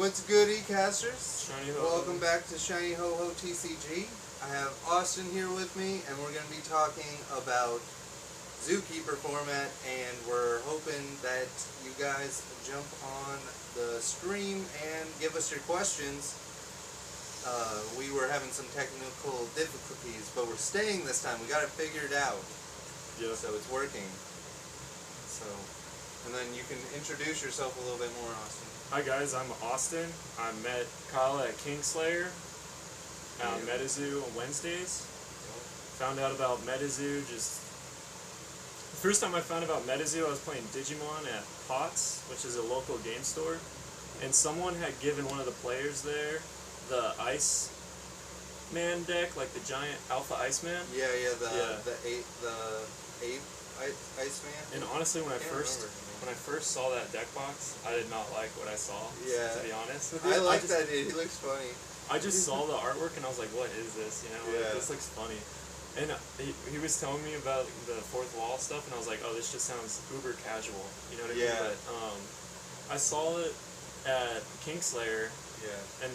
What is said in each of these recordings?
What's good, e-casters? Shiny Ho. Welcome back to Shiny Ho Ho TCG. I have Austin here with me, and we're going to be talking about zookeeper format, and we're hoping that you guys jump on the stream and give us your questions. We were having some technical difficulties, but we're staying this time. We got it figured out. Yeah. So it's working. So, and then you can introduce yourself a little bit more, Austin. Hi guys, I'm Austin. I met Kyle at Kingslayer, Metazoo on Wednesdays. Found out about Metazoo the first time I found about Metazoo, I was playing Digimon at Potts, which is a local game store, and someone had given one of the players there the Ice Man deck, like the giant Alpha Iceman. The eighth Iceman. And honestly, when I first saw that deck box, I did not like what I saw. Yeah. To be honest with you, I like that dude. He looks funny. I just saw the artwork and I was like, "What is this?" You know, yeah. Like, this looks funny. And he was telling me about the fourth wall stuff, and I was like, "Oh, this just sounds uber casual." You know what I mean? Yeah. But I saw it at Kingslayer. Yeah. And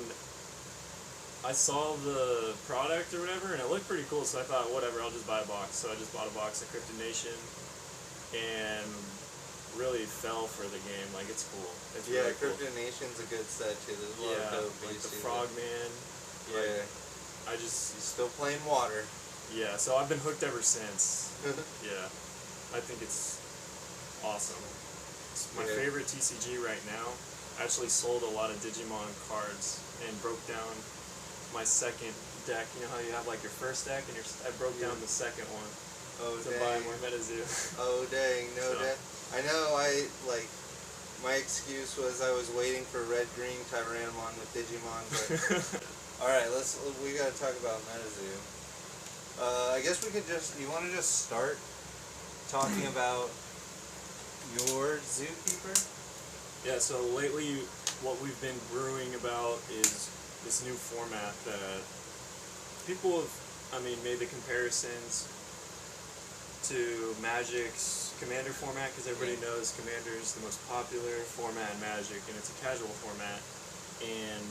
I saw the product or whatever, and it looked pretty cool. So I thought, whatever, I'll just buy a box. So I just bought a box of Cryptid Nation, and really fell for the game. Like, it's cool. It's really cool. Cryptid Nation's a good set too. There's a lot of dope like Beasty the Frogman. Yeah. Like, You're still playing water. Yeah, so I've been hooked ever since. Yeah. I think it's awesome. It's my favorite TCG right now. I actually sold a lot of Digimon cards and broke down my second deck. You know how you have like your first deck, and I broke down the second one to buy more Metazoo. Oh dang, I know, my excuse was I was waiting for Red-Green Tyrannomon with Digimon, but... Alright, we gotta talk about Metazoo. I guess we could you wanna just start talking about your zookeeper? Yeah, so lately what we've been brewing about is this new format that people have, made the comparisons to Magic's Commander format, because everybody knows Commander is the most popular format in Magic, and it's a casual format. And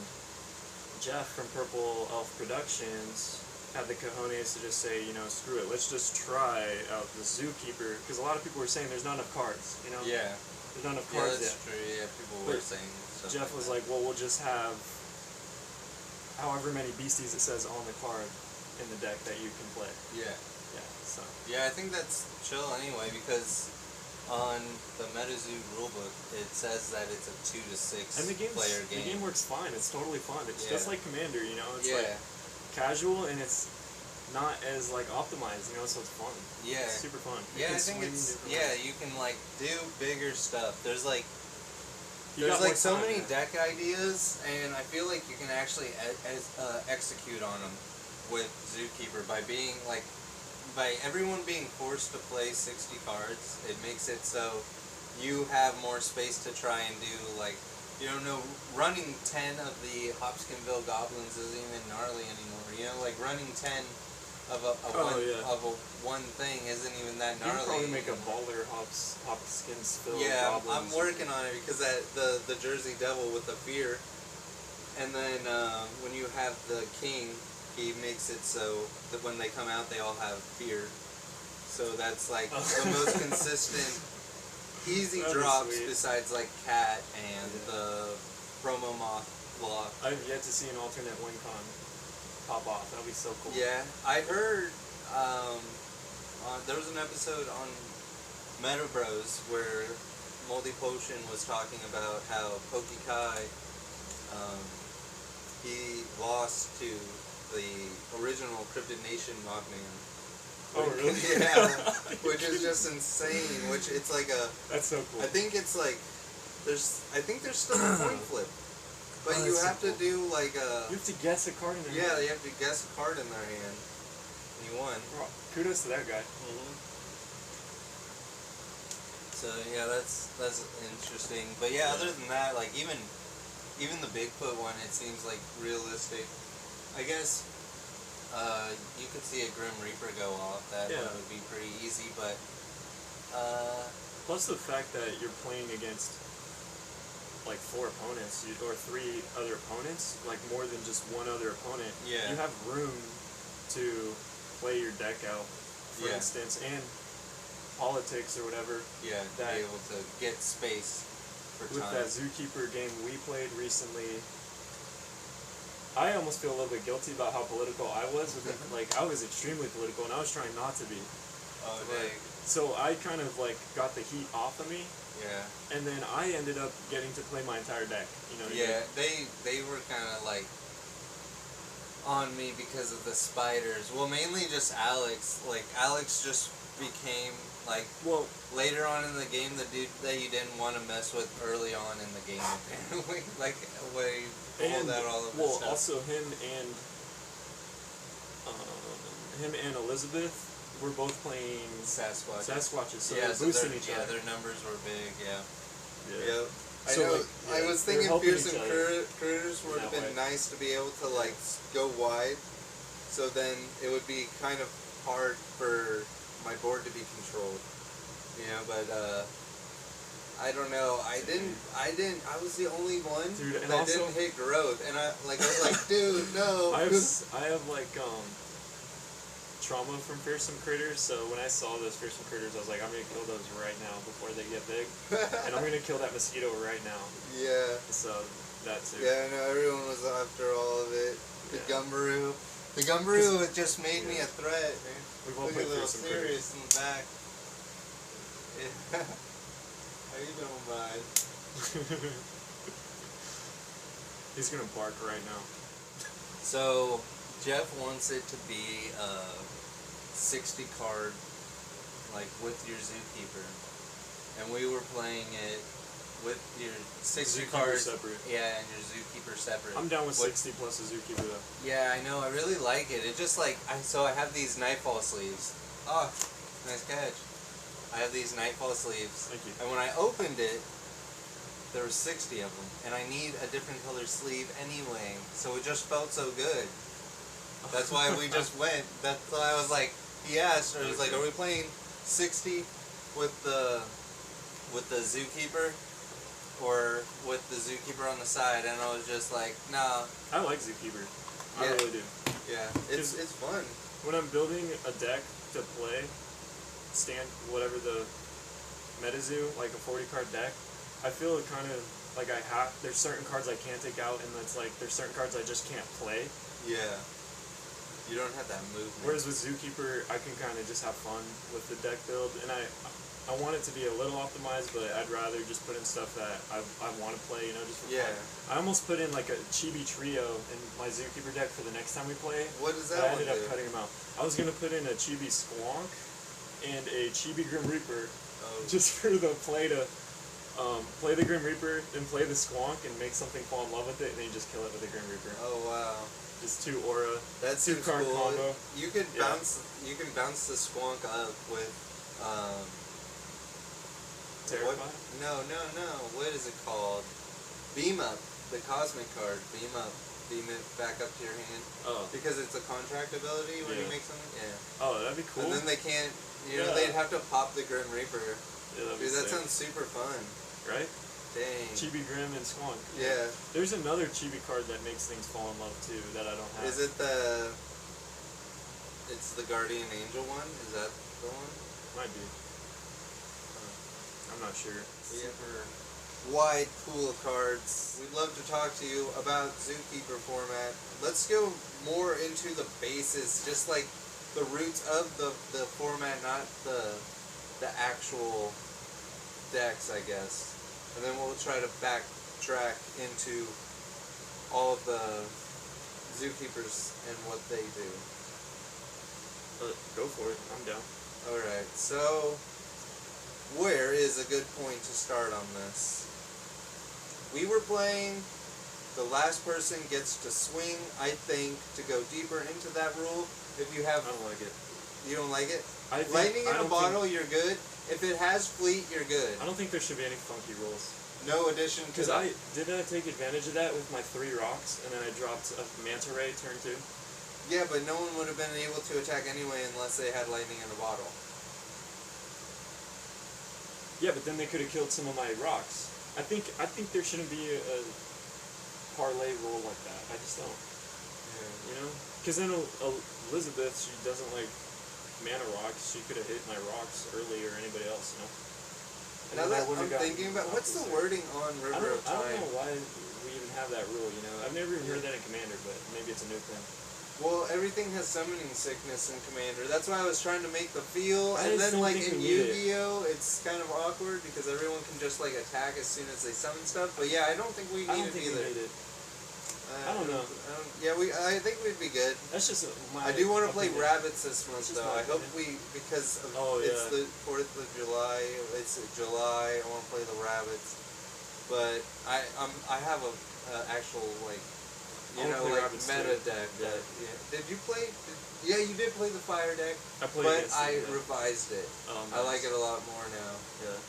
Jeff from Purple Elf Productions had the cojones to just say, screw it, let's just try out the Zookeeper, because a lot of people were saying there's not enough cards, Yeah. There's not enough cards yet. True, yeah, people were saying stuff. Jeff was like, well, we'll just have however many beasties it says on the card in the deck that you can play. Yeah. So. Yeah, I think that's chill anyway, because on the Metazoo rulebook, it says that it's a 2 to 6 player game. The game works fine. It's totally fun. It's just like Commander, It's like casual, and it's not as like optimized, so it's fun. Yeah. It's super fun. I think it's you can like do bigger stuff. There's so many deck ideas, and I feel like you can actually execute on them with Zookeeper by everyone being forced to play 60 cards. It makes it so you have more space to try and do running 10 of the Hopkinsville Goblins isn't even gnarly anymore. Running 10 of one thing isn't even that gnarly. You can probably make a baller Hopkinsville Yeah, Goblins. I'm working on it, because the Jersey Devil with the fear, and then when you have the King, he makes it so that when they come out, they all have fear. So that's like the most consistent, easy drops besides like Cat and the promo Moth block. I've yet to see an alternate WinCon pop off. That'll be so cool. Yeah, I heard there was an episode on Meta Bros where Moldy Potion was talking about how Pokekai, he lost to the original Cryptid Nation Mothman. Oh, really? Yeah, which is just insane. Which it's like That's so cool. I think it's like there's still a coin flip, but you have to do like a. You have to guess a card in their hand. Yeah, you have to guess a card in their hand. And you won. Well, kudos to that guy. So yeah, that's interesting. But yeah, other than that, like even the Bigfoot one, it seems like realistic. I guess you could see a Grim Reaper go off. That one would be pretty easy, but plus the fact that you're playing against like 4 opponents or 3 other opponents, like more than just one other opponent, you have room to play your deck out, for instance, and politics or whatever. Yeah, to be able to get space for time. With that Zookeeper game we played recently, I almost feel a little bit guilty about how political I was. Like, I was extremely political, and I was trying not to be. Oh, dang. So I kind of, like, got the heat off of me. Yeah. And then I ended up getting to play my entire deck. You know what I mean? They were kind of, like, on me because of the spiders. Well, mainly just Alex. Like, Alex just became, like, later on in the game, the dude that you didn't want to mess with early on in the game, apparently. Like, way pulled out all of his stuff. Also him and Elizabeth were both playing Sasquatches, so they're boosting each other. Yeah, their numbers were big, yeah. Yep. So I know, I was thinking Fearsome Critters would have been nice to be able to, like, go wide, so then it would be kind of hard for my board to be controlled, you know, but, I don't know, I was the only one that didn't hit growth, and I was like, dude, no. I have, like, trauma from Fearsome Critters, so when I saw those Fearsome Critters, I was like, I'm gonna kill those right now before they get big, and I'm gonna kill that mosquito right now. Yeah. So, that too. Yeah, I know, everyone was after all of it. The Gumbaroo. The Gumbaroo just made me a threat, man. We've all played Fearsome Critters. In the back. Yeah. How you doing, bud? He's gonna bark right now. So, Jeff wants it to be 60 card, like, with your Zookeeper. And we were playing it with your 60 cards. Separate. Yeah, and your Zookeeper separate. I'm down with 60 plus a Zookeeper, though. Yeah, I know. I really like it. It just, like, so I have these Nightfall sleeves. Oh, nice catch. I have these Nightfall sleeves. Thank you. And when I opened it, there were 60 of them. And I need a different color sleeve anyway. So it just felt so good. That's why we just went. That's why I was like, he asked, or he was like, are we playing 60 with the Zookeeper? Or with the Zookeeper on the side? And I was just like, nah. I like Zookeeper. I really do. Yeah, it's fun. When I'm building a deck to play, whatever the Metazoo, like a 40 card deck, I feel kind of like there's certain cards I can't take out, and it's like there's certain cards I just can't play. Yeah. You don't have that movement. Whereas with Zookeeper, I can kind of just have fun with the deck build, and I want it to be a little optimized, but I'd rather just put in stuff that I want to play, you know, just for fun. I almost put in like a Chibi Trio in my Zookeeper deck for the next time we play. What does that I ended up cutting them out. I was going to put in a Chibi Squonk and a Chibi Grim Reaper, just for the play to play the Grim Reaper, then play the Squonk and make something fall in love with it, and then you just kill it with the Grim Reaper. Oh, wow. Just 2 aura. That's 2 card cool. combo. You can bounce the Squonk up with Terrify? No. What is it called? Beam Up. The Cosmic card. Beam Up. Beam it back up to your hand. Oh. Because it's a contract ability when you make something. Yeah. Oh, that'd be cool. And then they can't. You know, they'd have to pop the Grim Reaper. Yeah, dude, that sounds super fun. Right? Dang. Chibi Grim and Squonk. Yeah. There's another Chibi card that makes things fall in love too that I don't have. Is it the? It's the Guardian Angel one. Is that the one? Might be. I'm not sure. Super wide pool of cards. We'd love to talk to you about Zookeeper format. Let's go more into the basis, just like the roots of the format, not the actual decks, I guess. And then we'll try to backtrack into all of the Zookeepers and what they do. Go for it. I'm down. Alright, so where is a good point to start on this? We were playing, the last person gets to swing, I think, to go deeper into that rule. If you have... I don't like it. You don't like it? Lightning in a bottle, you're good. If it has fleet, you're good. I don't think there should be any funky rules. No addition to... Because didn't I take advantage of that with my 3 rocks, and then I dropped a Manta Ray turn 2? Yeah, but no one would have been able to attack anyway unless they had lightning in a bottle. Yeah, but then they could have killed some of my rocks. I think there shouldn't be a parlay rule like that. I just don't. Yeah. You know? Because then Elizabeth, she doesn't like mana rocks. She could have hit my rocks early or anybody else, you know? And Now that I'm thinking about, what's the wording on River of Time? I don't know why we even have that rule, you know? I've never even heard that in Commander, but maybe it's a new thing. Well, everything has summoning sickness in Commander. That's why I was trying to make the feel. And then, like, in Yu-Gi-Oh!, it's kind of awkward because everyone can just, like, attack as soon as they summon stuff. But yeah, I don't think we need it either. I don't know. I think we'd be good. That's just I do want to play Rabbits this month, though. I hope because of, it's the 4th of July. It's July. I want to play the Rabbits. But I have a actual, like, like meta deck. That, Did you play? Yeah, you did play the Fire deck. I played it. But I revised it. Oh, nice. I like it a lot more now. Yeah.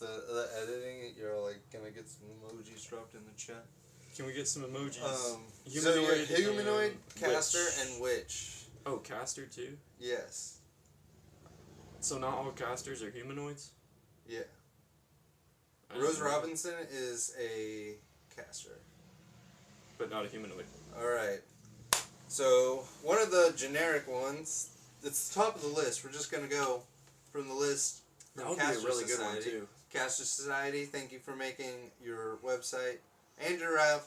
The editing, you're like gonna get some emojis dropped in the chat. Can we get some emojis? Humanoid, Caster, and Witch. Oh, Caster too? Yes. So not all casters are humanoids? Yeah. Rose Robinson is a caster. But not a humanoid. Alright. So, one of the generic ones, it's the top of the list. We're just going to go from the list. That would be a really good one too. Caster Society, thank you for making your website and your app,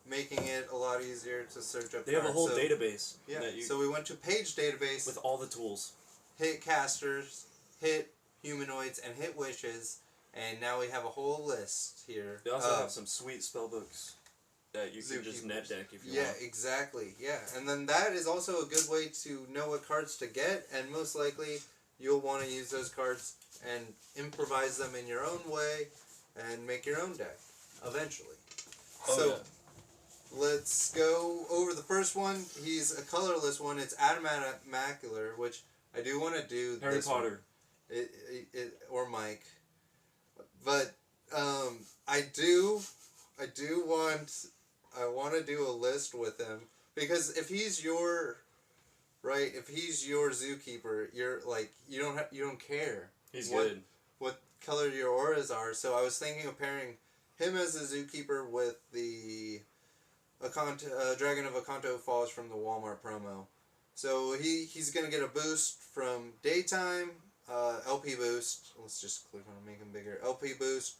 making it a lot easier to search up. They have a whole database. Yeah, so we went to Page Database. With all the tools. Hit Casters, hit Humanoids, and hit Witches, and now we have a whole list here. They also have some sweet spellbooks that you can just net deck if you want. Yeah, exactly. Yeah, and then that is also a good way to know what cards to get, and most likely you'll want to use those cards and improvise them in your own way and make your own deck eventually. Let's go over the first one. He's a colorless one. It's Adamantmacular, which I do want to do. Harry Potter. Or Mike. But I want to do a list with him because if he's your zookeeper, you're like you don't care. He's good. What color your auras are? So I was thinking of pairing him as a zookeeper with the Dragon of Akanto Falls from the Walmart promo. So he's gonna get a boost from daytime, LP boost. Let's just click on make him bigger. LP boost,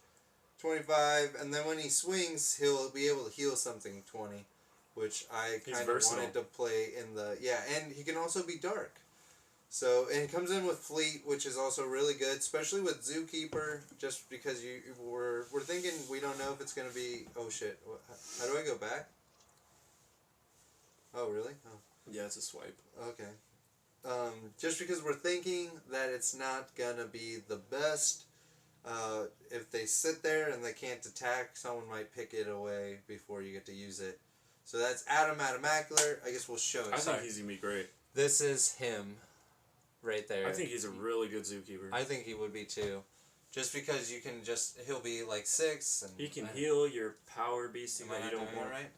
25, and then when he swings, he'll be able to heal something 20, which I kind of wanted to play in the and he can also be dark. So and it comes in with Fleet, which is also really good, especially with Zookeeper, just because we're thinking we don't know if it's gonna be. Oh shit! How do I go back? Oh really? Oh. Yeah, it's a swipe. Okay. Just because we're thinking that it's not gonna be the best. If they sit there and they can't attack, someone might pick it away before you get to use it. So that's Adamantmacular. I guess we'll show it. I think he's gonna be great. This is him. Right there. I think he's a really good zookeeper. I think he would be too. Just because he'll be like 6. And he can heal your power beastie that you don't want. Right?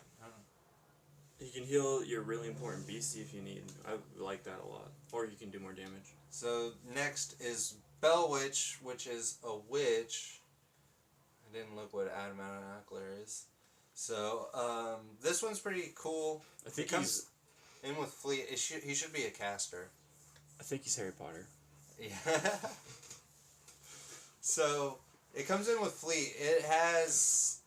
He can heal your really important beastie if you need. I like that a lot. Or you can do more damage. So next is Bell Witch, which is a witch. I didn't look what Adamantmacular is. So this one's pretty cool. I think he's in with Fleet. He should be a caster. I think he's Harry Potter. Yeah. So, it comes in with Fleet. It has...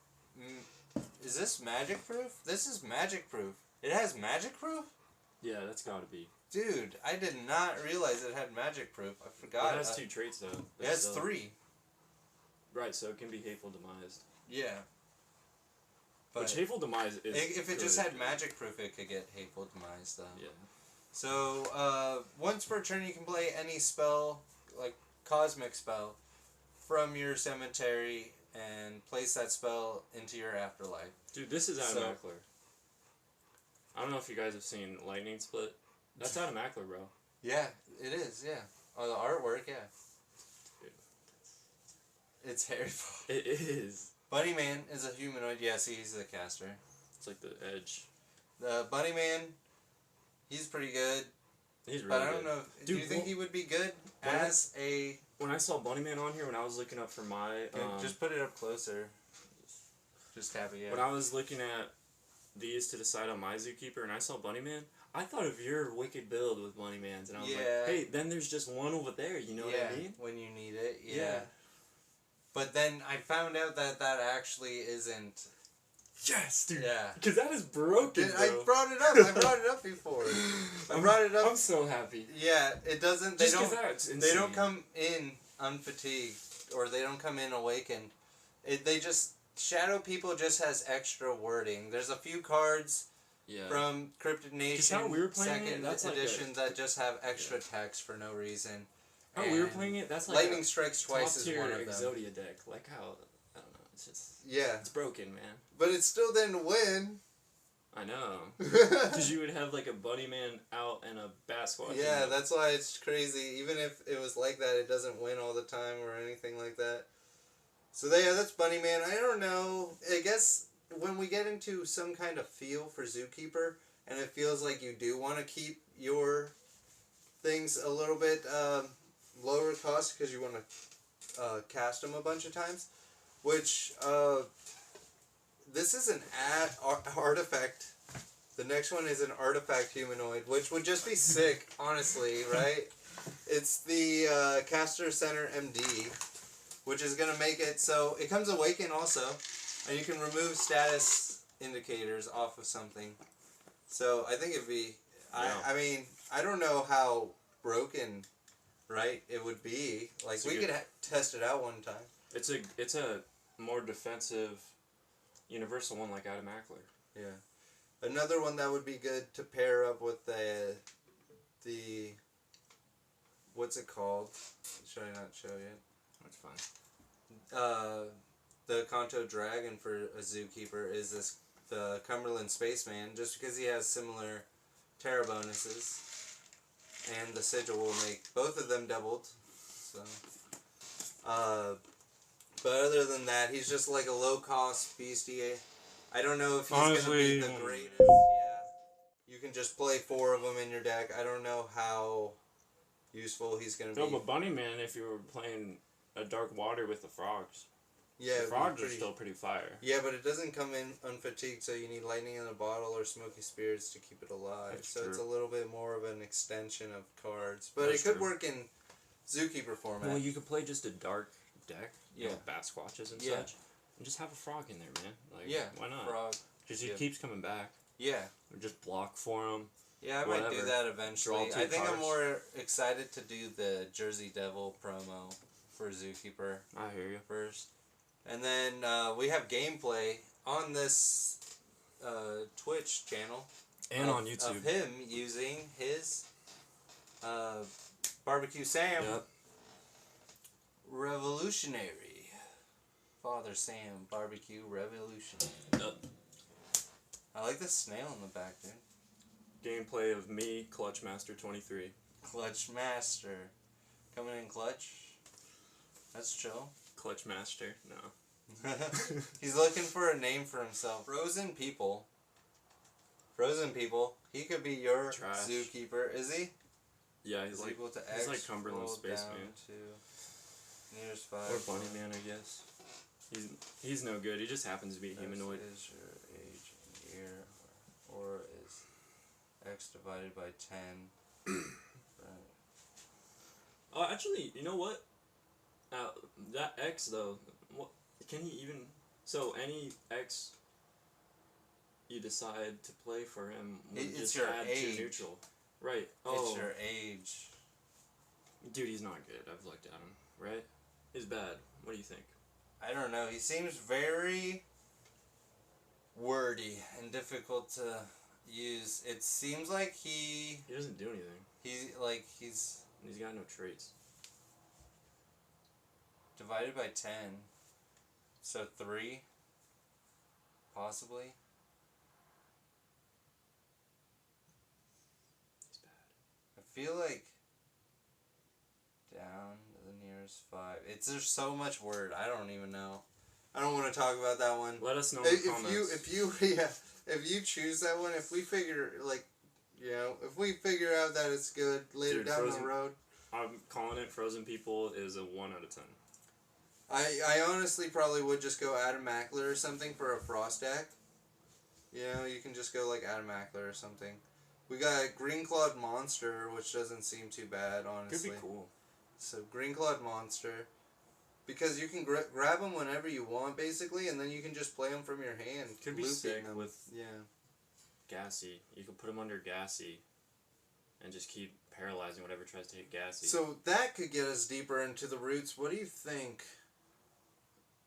Is this magic proof? This is magic proof. It has magic proof? Yeah, that's gotta be. Dude, I did not realize it had magic proof. I forgot. It has 2 traits, though. It has 3. Right, so it can be Hateful Demise. Yeah. But which Hateful Demise is... If it just had magic proof, it could get Hateful Demise, though. Yeah. So, once per turn you can play any spell, like cosmic spell, from your cemetery and place that spell into your afterlife. Dude, this is Adamantmacular. I don't know if you guys have seen Lightning Split. That's Adamantmacular, bro. Yeah, it is, yeah. Oh, the artwork, yeah. Dude. It's Harry Potter. It is. Bunnyman is a humanoid. Yeah, see, he's the caster. It's like the edge. The Bunnyman... He's pretty good. He's really good. But I don't know. Dude, do you think he would be good as a... When I saw Bunnyman on here, when I was looking up for my... just put it up closer. Just happy, yeah. When I was looking at these to decide on my zookeeper and I saw Bunnyman, I thought of your wicked build with Bunnyman's, and I was like, hey, then there's just one over there, you know what I mean? When you need it, yeah. But then I found out that actually isn't... Yes, dude. Yeah. Because that is broken, bro. I brought it up. I brought it up before. I brought it up. I'm so happy. Yeah, it doesn't... Just that's insane. They don't come in unfatigued, or they don't come in awakened. They just... Shadow People just has extra wording. There's a few cards from Cryptid Nation how we were playing second edition that just have extra text for no reason. How we were playing it, that's like Lightning Strikes Twice is one of them. Exodia deck. Like how, I don't know, it's just... Yeah. It's broken, man. But it still didn't win. I know. Because you would have like a Bunnyman out and a Bat Squatch. Yeah, that's why it's crazy. Even if it was like that, it doesn't win all the time or anything like that. So that's Bunnyman. I don't know. I guess when we get into some kind of feel for Zookeeper, and it feels like you do want to keep your things a little bit lower cost because you want to cast them a bunch of times, which this is an artifact. The next one is an artifact humanoid, which would just be sick, honestly, right? It's the Caster Center MD. Which is going to make it so it comes awaken also, and you can remove status indicators off of something. So I think it'd be, I mean, I don't know how broken, right, it would be. Like, we could test it out one time. It's a more defensive universal one like Adam Ackler. Yeah. Another one that would be good to pair up with the what's it called? Should I not show yet? That's fine. The Kanto Dragon for a Zookeeper is the Cumberland Spaceman, just because he has similar Terra bonuses, and the Sigil will make both of them doubled. So, but other than that, he's just like a low-cost beastie. I don't know if he's going to be the greatest. Yeah, you can just play 4 of them in your deck. I don't know how useful he's going to be. No, but Bunnyman, if you were playing a Dark Water with the frogs. Yeah, the frogs are still pretty fire. Yeah, but it doesn't come in unfatigued, so you need Lightning in a Bottle or Smoky Spirits to keep it alive. That's true. It's a little bit more of an extension of cards. But it could work in Zookeeper format. Well, you could play just a dark deck, with Bat Squatches and such, and just have a frog in there, man. Like, why not? Frog. Because he keeps coming back. Yeah. Or just block for him. Yeah, I might do that eventually. I think I'm more excited to do the Jersey Devil promo for Zookeeper. I hear you. First. And then we have gameplay on this Twitch channel. And on YouTube. Of him using his Barbecue Sam Revolutionary. Father Sam Barbecue Revolutionary. Yep. I like the snail in the back, dude. Gameplay of me, Clutch Master 23. Clutch Master. Coming in clutch. That's chill. Clutch Master? No. He's looking for a name for himself. Frozen People. Frozen People. He could be your Zookeeper. Is he? Yeah, he's like Cumberland Spaceman. Nearest 5. Or Bunnyman, I guess. He's no good. He just happens to be a humanoid. Is your age in year, or is X divided by 10? Oh, actually, you know what? That X though, what can he even? So any X you decide to play for him will just add to neutral, right? Oh, it's your age. Dude, he's not good. I've looked at him. Right? He's bad. What do you think? I don't know. He seems very wordy and difficult to use. It seems like he doesn't do anything. He's got no traits. Divided by 10. So 3 possibly. He's bad. I feel like down to the nearest 5. There's so much word. I don't even know. I don't want to talk about that one. Let us know in the comments. If you choose that one, if we figure out that it's good later down the road. I'm calling it Frozen People is a 1 out of 10. I honestly probably would just go Adamakler or something for a Frost deck. You know, you can just go like Adamakler or something. We got Green Clawed Monster, which doesn't seem too bad, honestly. Could be cool. So Green Clawed Monster. Because you can grab them whenever you want, basically, and then you can just play them from your hand. Could be sick them. with yeah. Gassy. You can put them under Gassy and just keep paralyzing whatever tries to hit Gassy. So that could get us deeper into the roots. What do you think?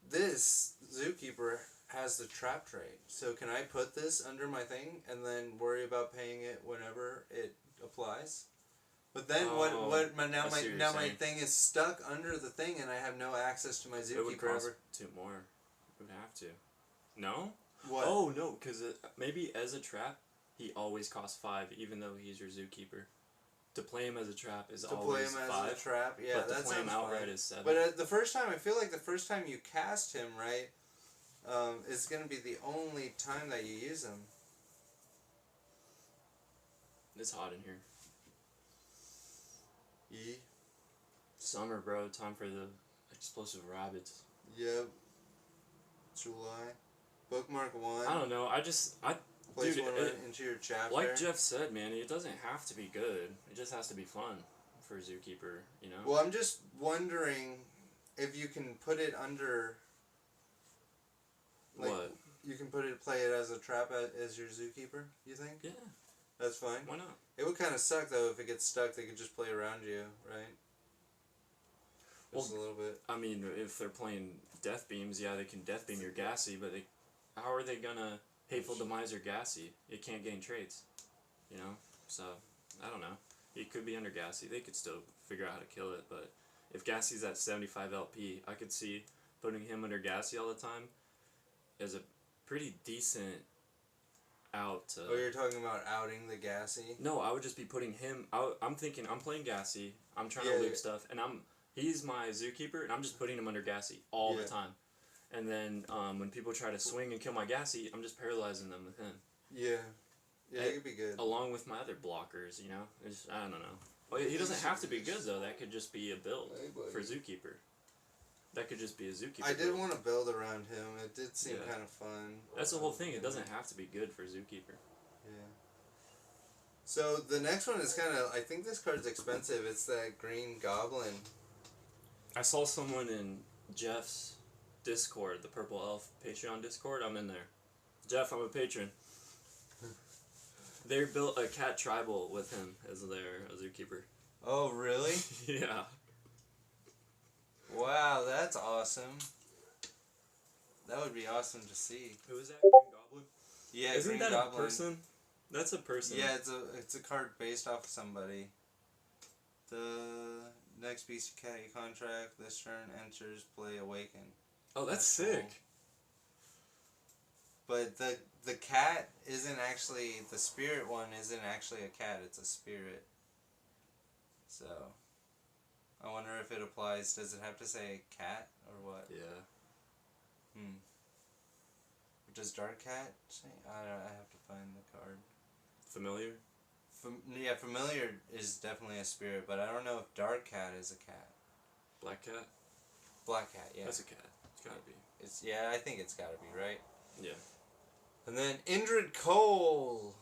This Zookeeper has the trap trait. So can I put this under my thing and then worry about paying it whenever it applies? But then now my thing is stuck under the thing and I have no access to my Zookeeper. It would cost 2 more. It would have to. No? What? Oh no, because maybe as a trap, he always costs 5, even though he's your Zookeeper. To play him as a trap is always 5. To play him as a trap, yeah, but to play him outright is 7. But the first time, I feel like the first time you cast him, right, is going to be the only time that you use him. It's hot in here. Yeah. Summer, bro. Time for the explosive rabbits. Yep. July. Bookmark 1. I don't know. Place one into your chapter. Like Jeff said, man, it doesn't have to be good. It just has to be fun for Zookeeper, you know? Well, I'm just wondering if you can put it under... Like, what? You can play it as a trap as your Zookeeper, you think? Yeah. That's fine? Why not? It would kind of suck, though, if it gets stuck. They could just play around you, right? Just a little bit. I mean, if they're playing Death Beams, yeah, they can Death Beam your Gassy, but how are they gonna Hateful Demise your Gassy? It can't gain traits, you know? So, I don't know. It could be under Gassy. They could still figure out how to kill it, but if Gassy's at 75 LP, I could see putting him under Gassy all the time as a pretty decent out. Oh, you're talking about outing the Gassy? No, I would just be putting him out. I'm thinking, I'm playing Gassy, I'm trying to loop stuff, and he's my Zookeeper, and I'm just putting him under Gassy all the time. And then when people try to swing and kill my Gassy, I'm just paralyzing them with him. Yeah. Yeah, it could be good. Along with my other blockers, you know? I don't know. Well, he doesn't have to be good, though. That could just be a build for Zookeeper. That could just be a Zookeeper I did build. want to build around him. It did seem kind of fun. That's the whole thing. It doesn't have to be good for Zookeeper. Yeah. So the next one is kind of... I think this card's expensive. It's that green Goblin. I saw someone in Jeff's Discord, the Purple Elf Patreon Discord. I'm in there. Jeff, I'm a patron. They built a cat tribal with him as their Zookeeper. Oh, really? Yeah. Wow, that's awesome. That would be awesome to see. Who is that? Green Goblin? Yeah, Isn't Green that Goblin. a person? That's a person. Yeah, it's a card based off of somebody. The next Beastie Cat you contract this turn enters play Awaken. Oh, that's sick. Cool. But the cat isn't actually, the spirit one isn't actually a cat, it's a spirit. So, I wonder if it applies, does it have to say cat or what? Yeah. Does Dark Cat say? I have to find the card. Familiar? Yeah, Familiar is definitely a spirit, but I don't know if Dark Cat is a cat. Black Cat? Black Cat, yeah. That's a cat. It's gotta be. Yeah, I think it's gotta be, right? Yeah. And then Indrid Cole!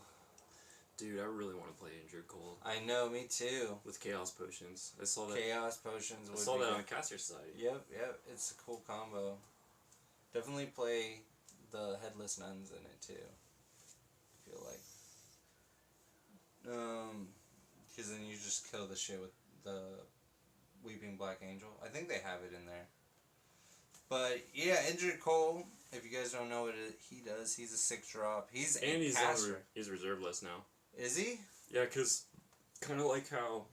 Dude, I really want to play Injured Cold. I know, me too. With Chaos Potions. I saw that. Chaos Potions. I saw that on Caster's site. Yep, it's a cool combo. Definitely play the Headless Nuns in it too. I feel like. Because then you just kill the shit with the Weeping Black Angel. I think they have it in there. But yeah, Injured Cole, if you guys don't know what he does, he's a 6-drop. He's he's reserveless now. Is he? Yeah, because kind of like how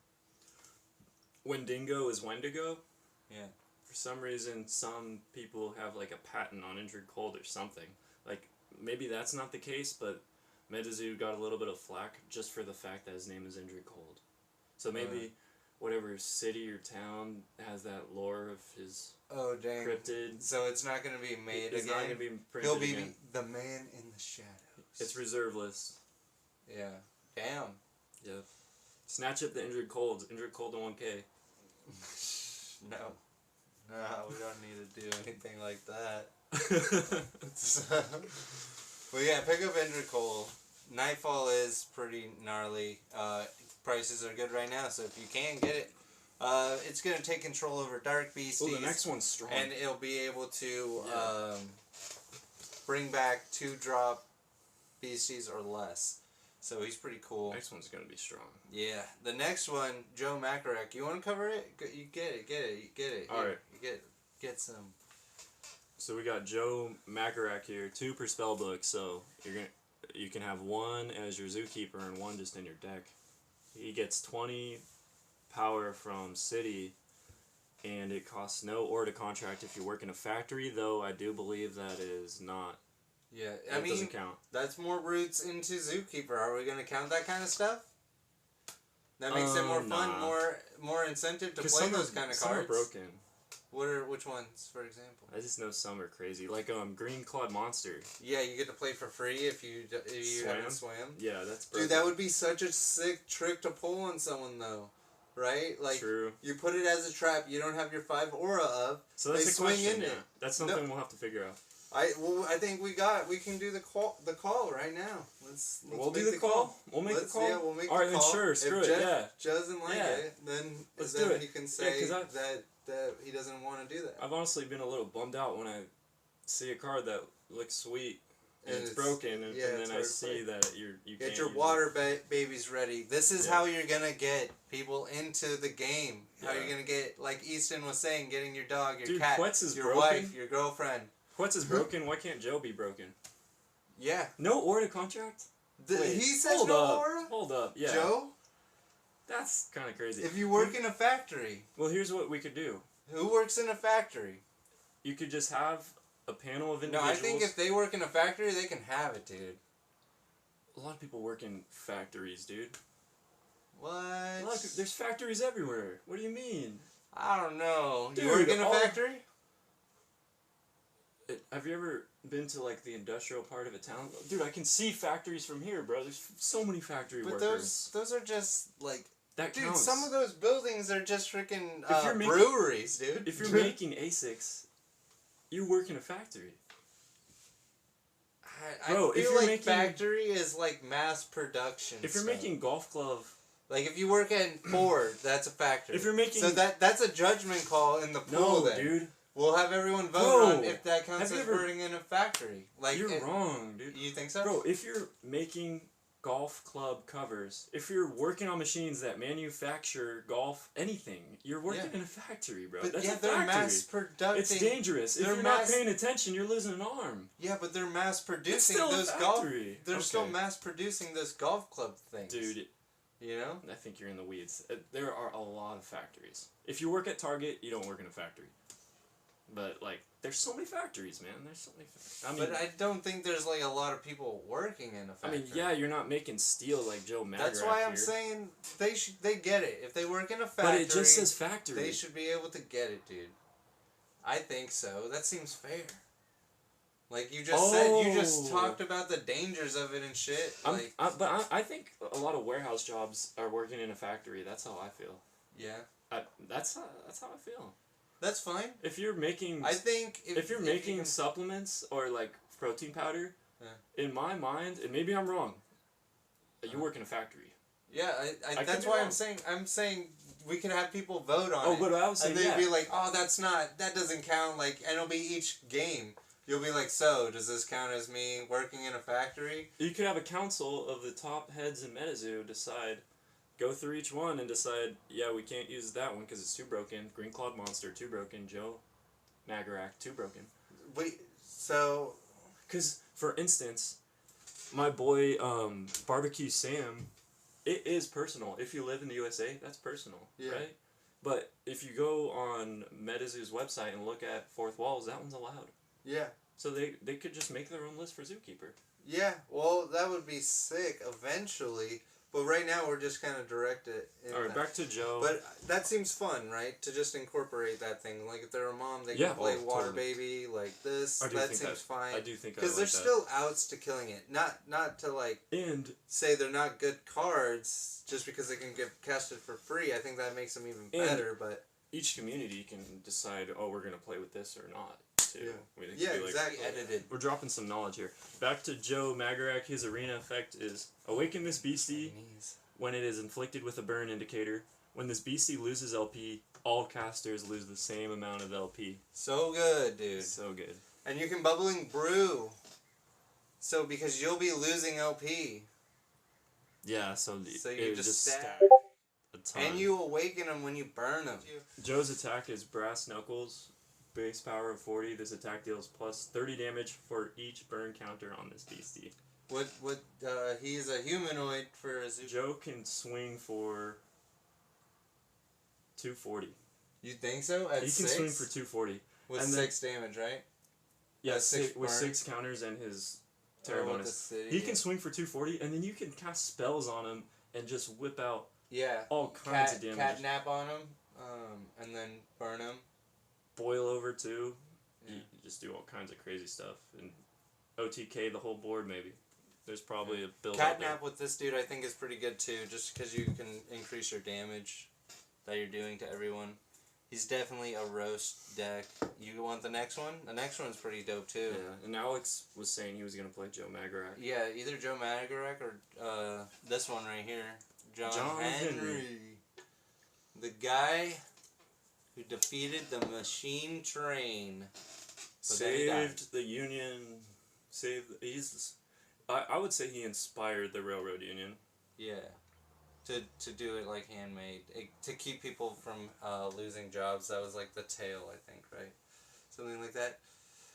Wendigo is Wendigo. Yeah. For some reason, some people have like a patent on Injured Cold or something. Like, maybe that's not the case, but Metazoo got a little bit of flack just for the fact that his name is Injured Cold. So maybe whatever city or town has that lore of his cryptid. So it's not going to be made again? It's not going to be printed He'll be again. the man in the shadows. It's reserveless. Yeah. Damn. Yep. Snatch up the Injured Colds. Injured Cold in 1K. No. No, we don't need to do anything like that. Well, yeah, pick up Ender Coal. Nightfall is pretty gnarly. Prices are good right now, so if you can get it, it's going to take control over Dark Beasties. Oh, the next one's strong. And it'll be able to bring back 2-drop Beasties or less. So he's pretty cool. Next one's going to be strong. Yeah. The next one, Joe Macarac. You want to cover it? You get it. All right. You get some. So we got Joe Macarac here, 2 per spell book. So you can have 1 as your zookeeper and 1 just in your deck. He gets 20 power from City, and it costs no ore to contract if you work in a factory. Though I do believe that is not. Yeah, that doesn't count. That's more roots into zookeeper. Are we gonna count that kind of stuff? That makes it more fun, more incentive to play those kind of cards. Some are broken. Which ones, for example? I just know some are crazy, like Green Clawed Monster. Yeah, you get to play for free if you haven't swam. Yeah, that's broken. Dude, that would be such a sick trick to pull on someone though, right? Like, true. You put it as a trap. You don't have your 5 aura up. So that's a question. Yeah. That's something we'll have to figure out. I think we can do the call right now. We'll do the call. We'll make the call. Yeah, we'll make the call. All right, then sure, screw it. Yeah. Joe doesn't like it, then do he it. can say that he doesn't want to do that. I've honestly been a little bummed out when I see a card that looks sweet and it's broken, and then I see that you can't get your water babies ready. This is how you're gonna get people into the game. How you're gonna get, like Easton was saying, getting your dog, your cat, your wife, your girlfriend. Quetz is broken. Why can't Joe be broken? Yeah. No aura contract? He says no aura? Hold up. Yeah. Joe? That's kind of crazy. If you work in a factory. Well, here's what we could do. Who works in a factory? You could just have a panel of individuals. No, I think if they work in a factory, they can have it, dude. A lot of people work in factories, dude. What? There's factories everywhere. What do you mean? I don't know. Dude, you work in a factory? Have you ever been to like the industrial part of a town? Dude, I can see factories from here, bro. There's so many factory workers. But those are just like... That dude, counts. some of those buildings are just freaking breweries, dude. If you're making ASICs, you work in a factory. I feel like factory is like mass production. If you're making golf glove... Like if you work at Ford, that's a factory. If you're making... So that's a judgment call in the pool then. Dude. We'll have everyone vote on if that counts as working in a factory. Like you're wrong, dude. You think so? Bro, if you're making golf club covers, if you're working on machines that manufacture golf anything, you're working in a factory, bro. But that's a factory. They're mass producing. It's dangerous. If you're not paying attention, you're losing an arm. Yeah, but they're mass producing those golf. They're still mass producing those golf club things. Dude. You know? I think you're in the weeds. There are a lot of factories. If you work at Target, you don't work in a factory. But, like, there's so many factories, man. There's so many factories. But I don't think there's, like, a lot of people working in a factory. I mean, yeah, you're not making steel like Joe Magdastar. That's why I'm saying they get it. If they work in a factory... But it just says factory. They should be able to get it, dude. I think so. That seems fair. Like you just said, you just talked about the dangers of it and shit. But I think a lot of warehouse jobs are working in a factory. That's how I feel. Yeah. That's how I feel. That's fine. If you're making, I think if you're making supplements or like protein powder, in my mind, and maybe I'm wrong, you work in a factory. Yeah, that's why I'm saying we can have people vote on it. Oh, but I was saying, and they'd be like, oh, that doesn't count. Like, and it'll be each game. You'll be like, so, does this count as me working in a factory? You could have a council of the top heads in Metazoo decide, go through each one and decide, yeah, we can't use that one because it's too broken. Green Clawed Monster, too broken. Joe Magarac, too broken. Wait, so... Because, for instance, my boy Barbecue Sam, it is personal. If you live in the USA, that's personal, right? But if you go on Metazoo's website and look at Fourth Walls, that one's allowed. Yeah. So they could just make their own list for Zookeeper. Yeah, well, that would be sick eventually. But right now we're just kind of directed. Alright, back to Joe. But that seems fun, right? To just incorporate that thing. Like if they're a mom, they can play Water Baby like this. That seems fine. I do think because there's still outs to killing it. Not to like say they're not good cards just because they can get casted for free. I think that makes them even better. But each community can decide, oh, we're going to play with this or not, too. Yeah, I mean, exactly. Edited. We're dropping some knowledge here. Back to Joe Magarak, his arena effect is, awaken this beastie when it is inflicted with a burn indicator. When this beastie loses LP, all casters lose the same amount of LP. So good, dude. So good. And you can bubbling brew. So, because you'll be losing LP. Yeah, so you just stack a ton. And you awaken them when you burn them. Joe's attack is Brass Knuckles, base power of 40. This attack deals plus 30 damage for each burn counter on this beastie. He's a humanoid for a zoo. Joe can swing for 240. You think so? He can swing for 240. With 6 damage, right? Yeah, with 6 counters and his terror bonus. He can swing for 240, and then you can cast spells on him and just whip out all kinds of damage. Catnap on him, and then burn him. Boil over too. Yeah. You just do all kinds of crazy stuff. And OTK the whole board, maybe. There's probably a build Catnap with this dude I think is pretty good too, just because you can increase your damage that you're doing to everyone. He's definitely a roast deck. You want the next one? The next one's pretty dope too. Yeah, and Alex was saying he was going to play Joe Magarak. Yeah, either Joe Magarak or this one right here. John Henry. The guy who defeated the machine train. Saved the Union. I would say he inspired the Railroad Union. Yeah. To do it like handmade. To keep people from losing jobs. That was like the tale, I think, right? Something like that.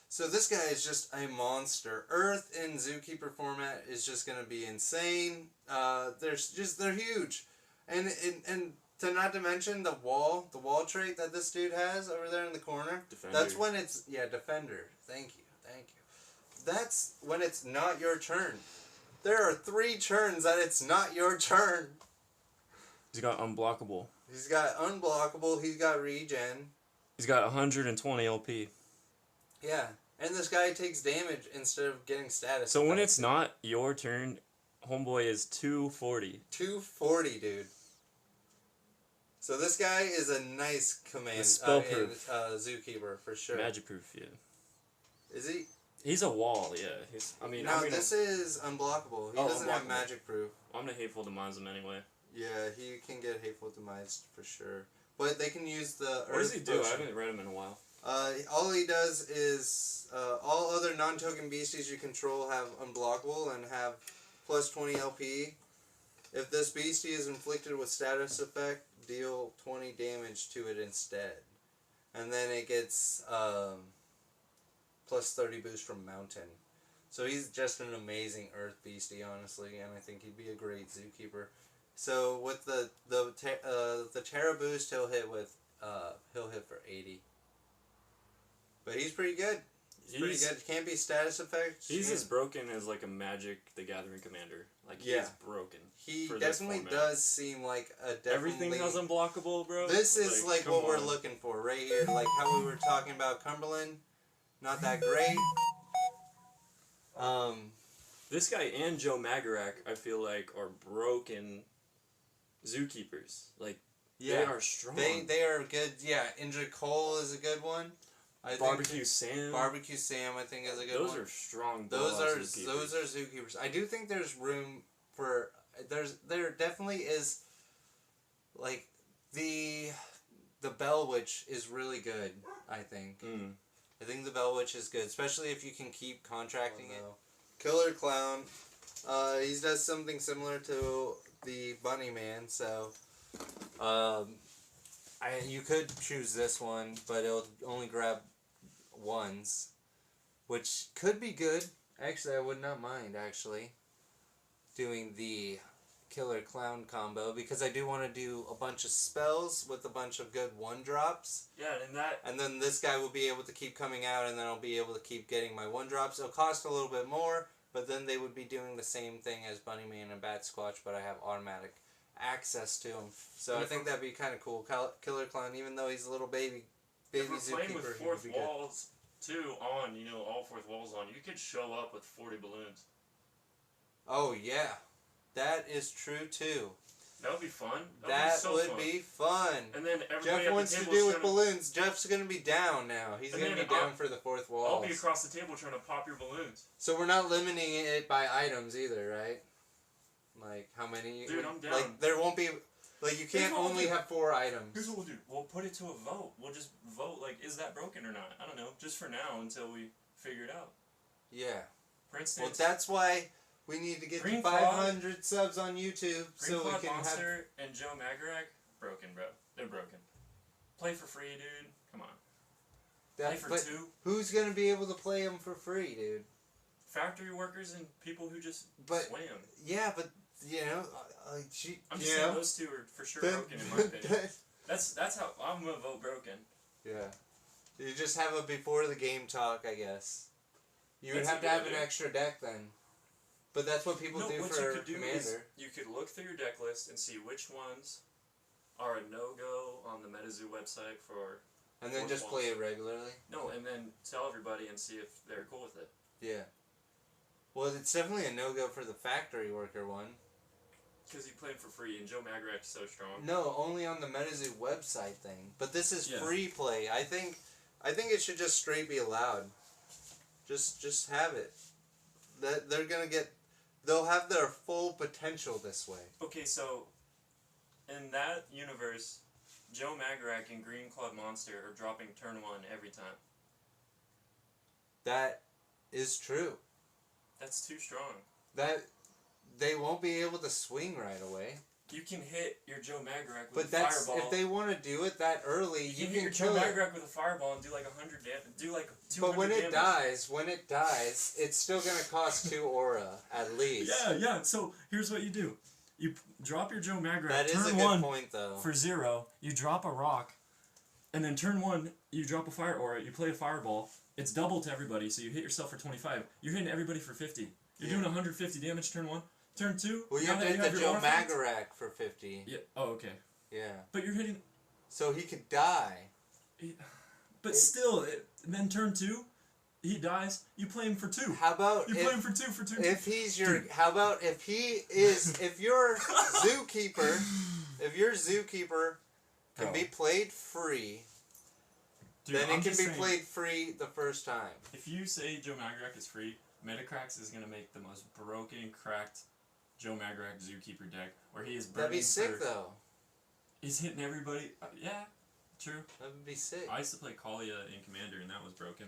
So this guy is just a monster. Earth in Zookeeper format is just going to be insane. They're huge. And to not to mention the wall trait that this dude has over there in the corner. Defender. That's when it's, Defender. Thank you. That's when it's not your turn. There are 3 turns that it's not your turn. He's got unblockable. He's got unblockable. He's got regen. He's got 120 LP. Yeah. And this guy takes damage instead of getting status. So when it's not your turn, homeboy is 240. 240, dude. So this guy is a nice command spell-proof. Zookeeper for sure. Magic-proof, yeah. Is he? He's a wall, yeah. This is unblockable. He doesn't have magic-proof. I'm gonna hateful demise him anyway. Yeah, he can get hateful demise for sure. But they can use the What does he do? I haven't read him in a while. All he does is all other non-token beasties you control have unblockable and have plus 20 LP. If this beastie is inflicted with status effect, deal 20 damage to it instead. And then it gets plus 30 boost from Mountain. So he's just an amazing Earth beastie, honestly, and I think he'd be a great Zookeeper. So with the Terra boost, he'll hit for 80. But he's pretty good. He's pretty good. Can't be status effects. He's as broken as like a Magic the Gathering commander. Like he's broken. He definitely does seem like a Everything else unblockable, bro. This is like what we're looking for right here. Like how we were talking about Cumberland. Not that great. This guy and Joe Magarak, I feel like, are broken Zookeepers. Like, they are strong. They are good. Yeah, Indra Cole is a good one. Barbecue Sam, I think, is a good one. Those are strong. Those are Zookeepers. I do think there's room for. There definitely is. Like the Bell Witch is really good. I think. I think the Bell Witch is good, especially if you can keep contracting it. Killer Clown. He does something similar to the Bunny Man, so you could choose this one, but it'll only grab ones, which could be good. Actually, I would not mind doing the Killer Clown combo, because I do want to do a bunch of spells with a bunch of good 1-drops. Yeah, and then this guy will be able to keep coming out, and then I'll be able to keep getting my 1-drops. It'll cost a little bit more, but then they would be doing the same thing as Bunnyman and Bat Squatch, but I have automatic access to them. So I think that'd be kind of cool. Killer Clown, even though he's a little baby if we're Zookeeper, playing with fourth walls too on, all fourth walls on, you could show up with 40 balloons. Oh yeah, that is true too. That would be fun. That would be fun. And then everybody Jeff at wants the to table do with balloons. Jeff's going to be down now. He's going to be down for the fourth wall. I'll be across the table trying to pop your balloons. So we're not limiting it by items either, right? Like, how many? Dude, I'm down. Like, there won't be... Like, you can't only have 4 items. Here's what we'll do. We'll put it to a vote. We'll just vote, like, is that broken or not? I don't know. Just for now until we figure it out. Yeah. For instance... Well, that's why we need to get to 500 subs on YouTube so we can Monster and Joe Magarac, broken, bro. They're broken. Play for free, dude. Come on. Play for 2. Who's going to be able to play them for free, dude? Factory workers and people who just swam. Yeah, but... You know, I'm just saying those 2 are for sure broken in my opinion. That's how I'm gonna vote broken. Yeah, you just have a before the game talk, I guess. You would have to have an extra deck then, but that's what people do for Commander. You could look through your deck list and see which ones are a no-go on the Metazoo website for. And then just play it regularly. No, and then tell everybody and see if they're cool with it. Yeah. Well, it's definitely a no-go for the factory worker one. Because you play for free, and Joe Magarac's so strong. No, only on the Metazoo website thing. But this is free play. I think it should just straight be allowed. Just have it. They'll have their full potential this way. Okay, so in that universe, Joe Magarac and Green Club Monster are dropping turn 1 every time. That is true. That's too strong. They won't be able to swing right away. You can hit your Joe Magarac with but a fireball. If they want to do it that early, you can hit your Joe Magarac with a fireball and do like 100 damage. Do like 200 But when damage. it dies, it's still going to cost 2 aura at least. Yeah. So here's what you do: you drop your Joe Magarac. That is a good point, though. For 0, you drop a rock, and then turn 1, you drop a fire aura. You play a fireball. It's double to everybody, so you hit yourself for 25. You're hitting everybody for 50. You're doing 150 damage turn 1. Turn 2. Well, you did the Joe Magarac for 50. Yeah. Oh, okay. Yeah. But you're hitting. So he could die. But still, then turn 2, he dies. You play him for 2. How about you play him for 2 for 2? If he's your, how about if he is, if your zookeeper, can be played free. Dude, then it can be played free the first time. If you say Joe Magarac is free, Metacrax is gonna make the most broken, cracked Joe Magarac Zookeeper deck where he is burning. That'd be sick though. He's hitting everybody. Yeah, true. That would be sick. I used to play Kalia in Commander and that was broken.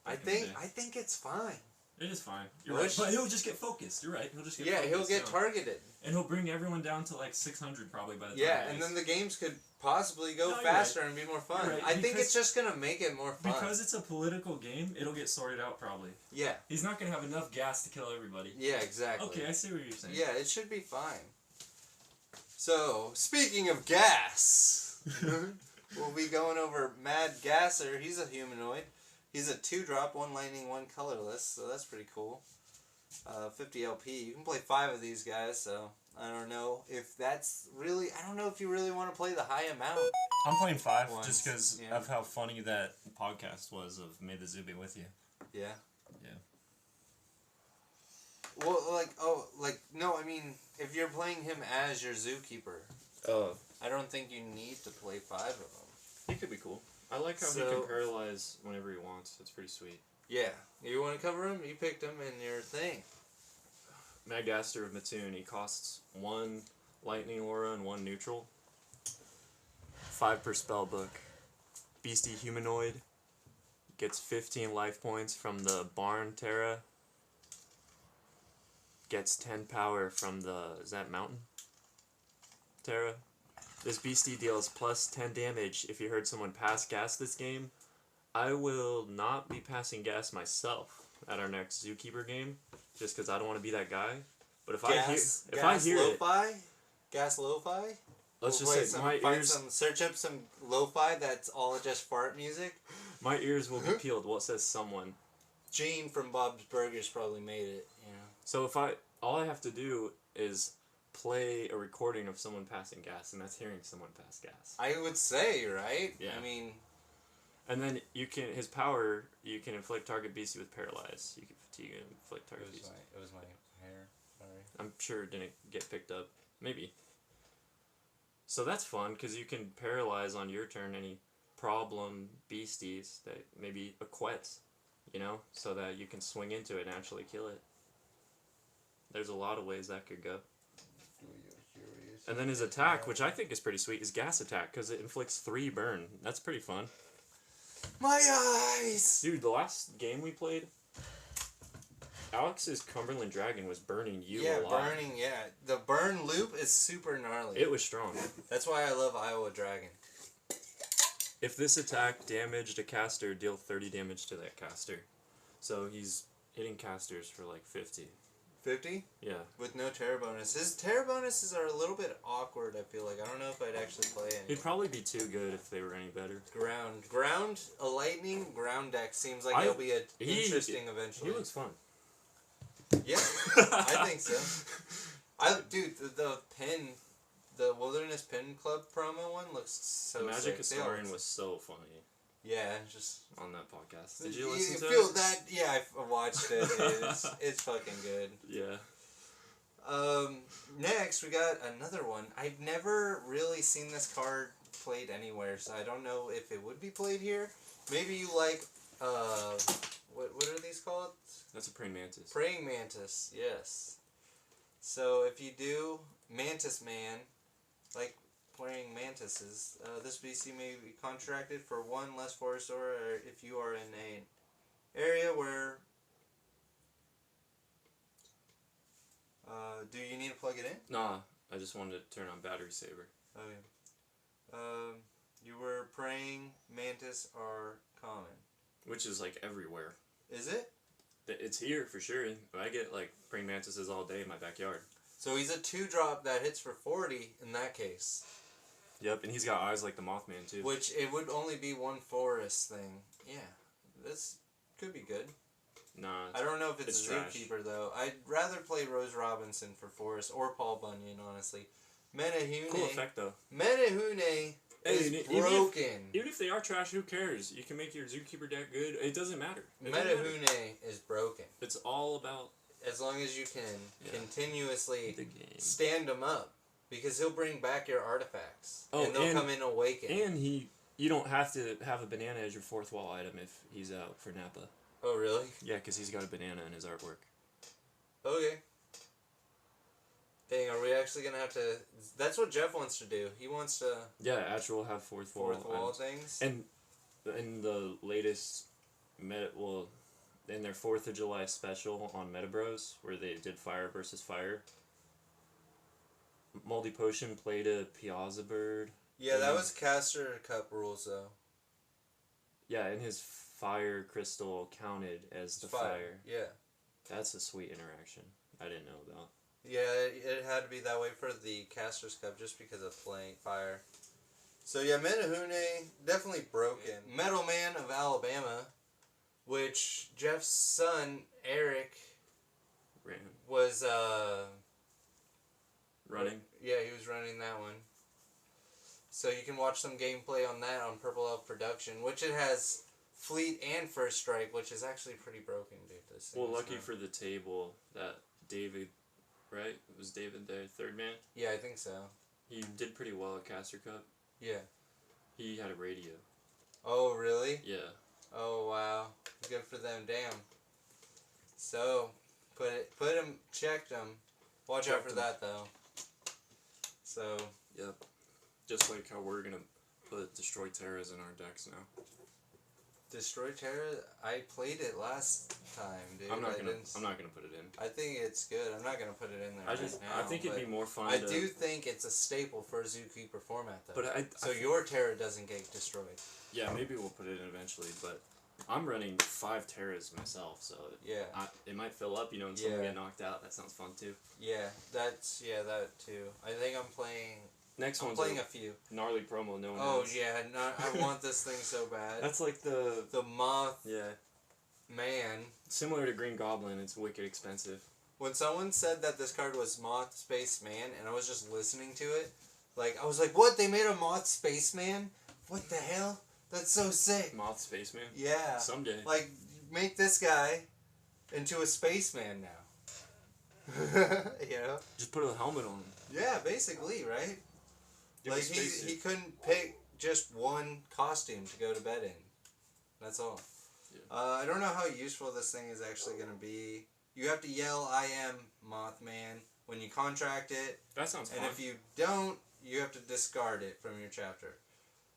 I think it's fine. It is fine. You're right. But he'll just get focused. You're right. He'll just get focused. He'll get targeted. And he'll bring everyone down to like 600 probably by the time. Yeah, and then the games could possibly go faster and be more fun. Right. I think it's just going to make it more fun. Because it's a political game, it'll get sorted out probably. Yeah. He's not going to have enough gas to kill everybody. Yeah, exactly. Okay, I see what you're saying. Yeah, it should be fine. So, speaking of gas, we'll be going over Mad Gasser. He's a humanoid. He's a 2-drop, 1 lightning, 1 colorless, so that's pretty cool. 50 LP. You can play 5 of these guys, so I don't know if that's really... I don't know if you really want to play the high amount. I'm playing 5 just because of how funny that podcast was of May the Zoo Be With You. Yeah? Yeah. Well, no, I mean, if you're playing him as your zookeeper, I don't think you need to play 5 of them. He could be cool. I like how he can paralyze whenever he wants. That's pretty sweet. Yeah. You want to cover him? You picked him in your thing. Magdastar of Mattoon. He costs 1 lightning aura and 1 neutral. 5 per spell book. Beasty Humanoid. Gets 15 life points from the Barn Terra. Gets 10 power from the... Is that Mountain Terra? This beastie deals plus 10 damage if you heard someone pass gas this game. I will not be passing gas myself at our next Zookeeper game, just because I don't want to be that guy. But if I hear lo-fi? Gas lo-fi? Let's just say my ears... Search up some lo-fi that's all just fart music. My ears will be peeled. Well, it says someone. Gene from Bob's Burgers probably made it, you know. So all I have to do is play a recording of someone passing gas, and that's hearing someone pass gas. I would say, right? Yeah. I mean... And then his power, you can inflict target beastie with paralyze. You can inflict target beastie. It was my hair, sorry. I'm sure it didn't get picked up. Maybe. So that's fun, because you can paralyze on your turn any problem beasties that maybe a quets, so that you can swing into it and actually kill it. There's a lot of ways that could go. And then his attack, which I think is pretty sweet, is gas attack, because it inflicts 3 burn. That's pretty fun. My eyes! Dude, the last game we played, Alex's Cumberland Dragon was burning you a lot. Yeah. The burn loop is super gnarly. It was strong. That's why I love Iowa Dragon. If this attack damaged a caster, deal 30 damage to that caster. So he's hitting casters for like 50. 50? Yeah. With no terror bonus. His terror bonuses are a little bit awkward, I feel like. I don't know if I'd actually play any. He'd probably be too good if they were any better. Ground, a lightning ground deck seems like it'll be interesting eventually. He looks fun. Yeah, I think so. Dude, the Wilderness Pin Club promo one looks so The Magic sick. Historian was so funny. Yeah, just on that podcast. Did you listen to feel it? that? Yeah, I watched it. It's fucking good. Yeah. Next we got another one. I've never really seen this card played anywhere, so I don't know if it would be played here. Maybe you like what are these called? That's a praying mantis. Praying mantis, yes. So if you do Mantis Man, like praying mantises, this beastie may be contracted for 1 less forest or if you are in an area where. Do you need to plug it in? Nah, I just wanted to turn on battery saver. Oh yeah. You were praying mantis are common. Which is like everywhere. Is it? It's here for sure. I get like praying mantises all day in my backyard. So he's a 2-drop that hits for 40 in that case. Yep, and he's got eyes like the Mothman too. Which it would only be 1 forest thing. Yeah, this could be good. Nah, I don't know if it's a trash. zookeeper though. I'd rather play Rose Robinson for forest or Paul Bunyan, honestly. Menehune. Cool effect though. Menehune is broken. Even if they are trash, who cares? You can make your zookeeper deck good. It doesn't matter. Menehune is broken. It's all about as long as you can continuously the game. Stand him up, because he'll bring back your artifacts, and they'll come in awakened. And you don't have to have a banana as your 4th wall item if he's out for Napa. Oh really? Yeah, because he's got a banana in his artwork. Okay. Dang, are we actually gonna have to? That's what Jeff wants to do. He wants to. Yeah, actual have 4th wall things. And in the latest in their 4th of July special on Metabros, where they did Fire versus Fire, Moldy Potion played a Piazza Bird. Yeah, that was Caster Cup rules though. Yeah, and his fire crystal counted as the fire. Yeah. That's a sweet interaction. I didn't know about. Yeah, it had to be that way for the Caster's Cup just because of playing fire. So yeah, Menehune, definitely broken. Metal Man of Alabama, which Jeff's son, Eric, was running. Yeah, he was running that one. So you can watch some gameplay on that on Purple Elf Production, which it has Fleet and First Strike, which is actually pretty broken, dude. This thing lucky for the table that David, right? Was David the 3rd man? Yeah, I think so. He did pretty well at Caster Cup. Yeah. He had a radio. Oh, really? Yeah. Oh, wow. Good for them. Damn. So, checked them. Watch out for that, though. So. Yep. Just like how we're going to put Destroy Terras in our decks now. Destroy Terra? I played it last time, dude. I'm not gonna put it in. I think it's good. I'm not gonna put it in there now. I think it'd be more fun. I do think it's a staple for a Zookeeper format, though. But your Terra doesn't get destroyed. Yeah, maybe we'll put it in eventually. But I'm running 5 Terras myself, so yeah, it might fill up. And someone get knocked out. That sounds fun too. Yeah, that too. I think I'm playing. Next one's playing a few. Gnarly promo, no one knows. Yeah, I want this thing so bad. That's like the Moth. Yeah. Man. Similar to Green Goblin, it's wicked expensive. When someone said that this card was Moth Spaceman, and I was just listening to it, I was like, what? They made a Moth Spaceman? What the hell? That's so sick. Moth Spaceman? Yeah. Someday. Make this guy into a spaceman now. You know? Just put a helmet on him. Yeah, basically, right? Like he couldn't pick just one costume to go to bed in. That's all. Yeah. I don't know how useful this thing is actually going to be. You have to yell, "I am Mothman," when you contract it. That sounds fun. And if you don't, you have to discard it from your chapter.